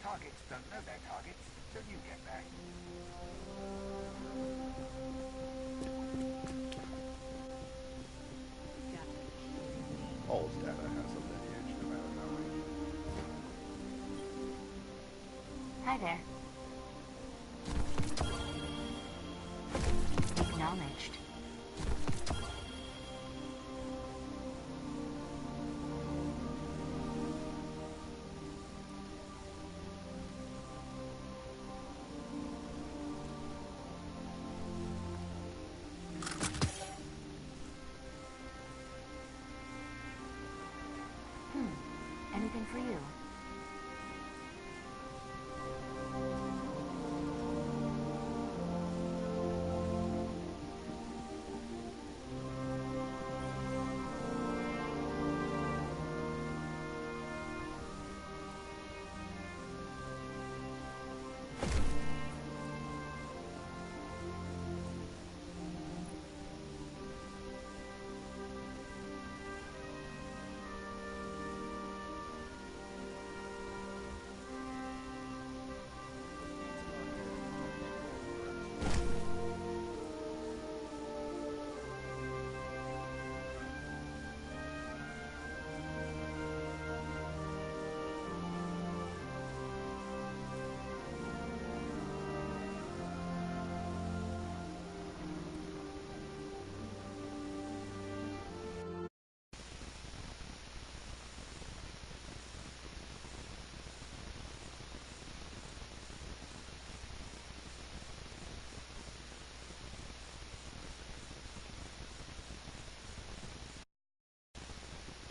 Targets don't know their targets till you get back. All data has a lineage, no matter how we... Hi there. Acknowledged.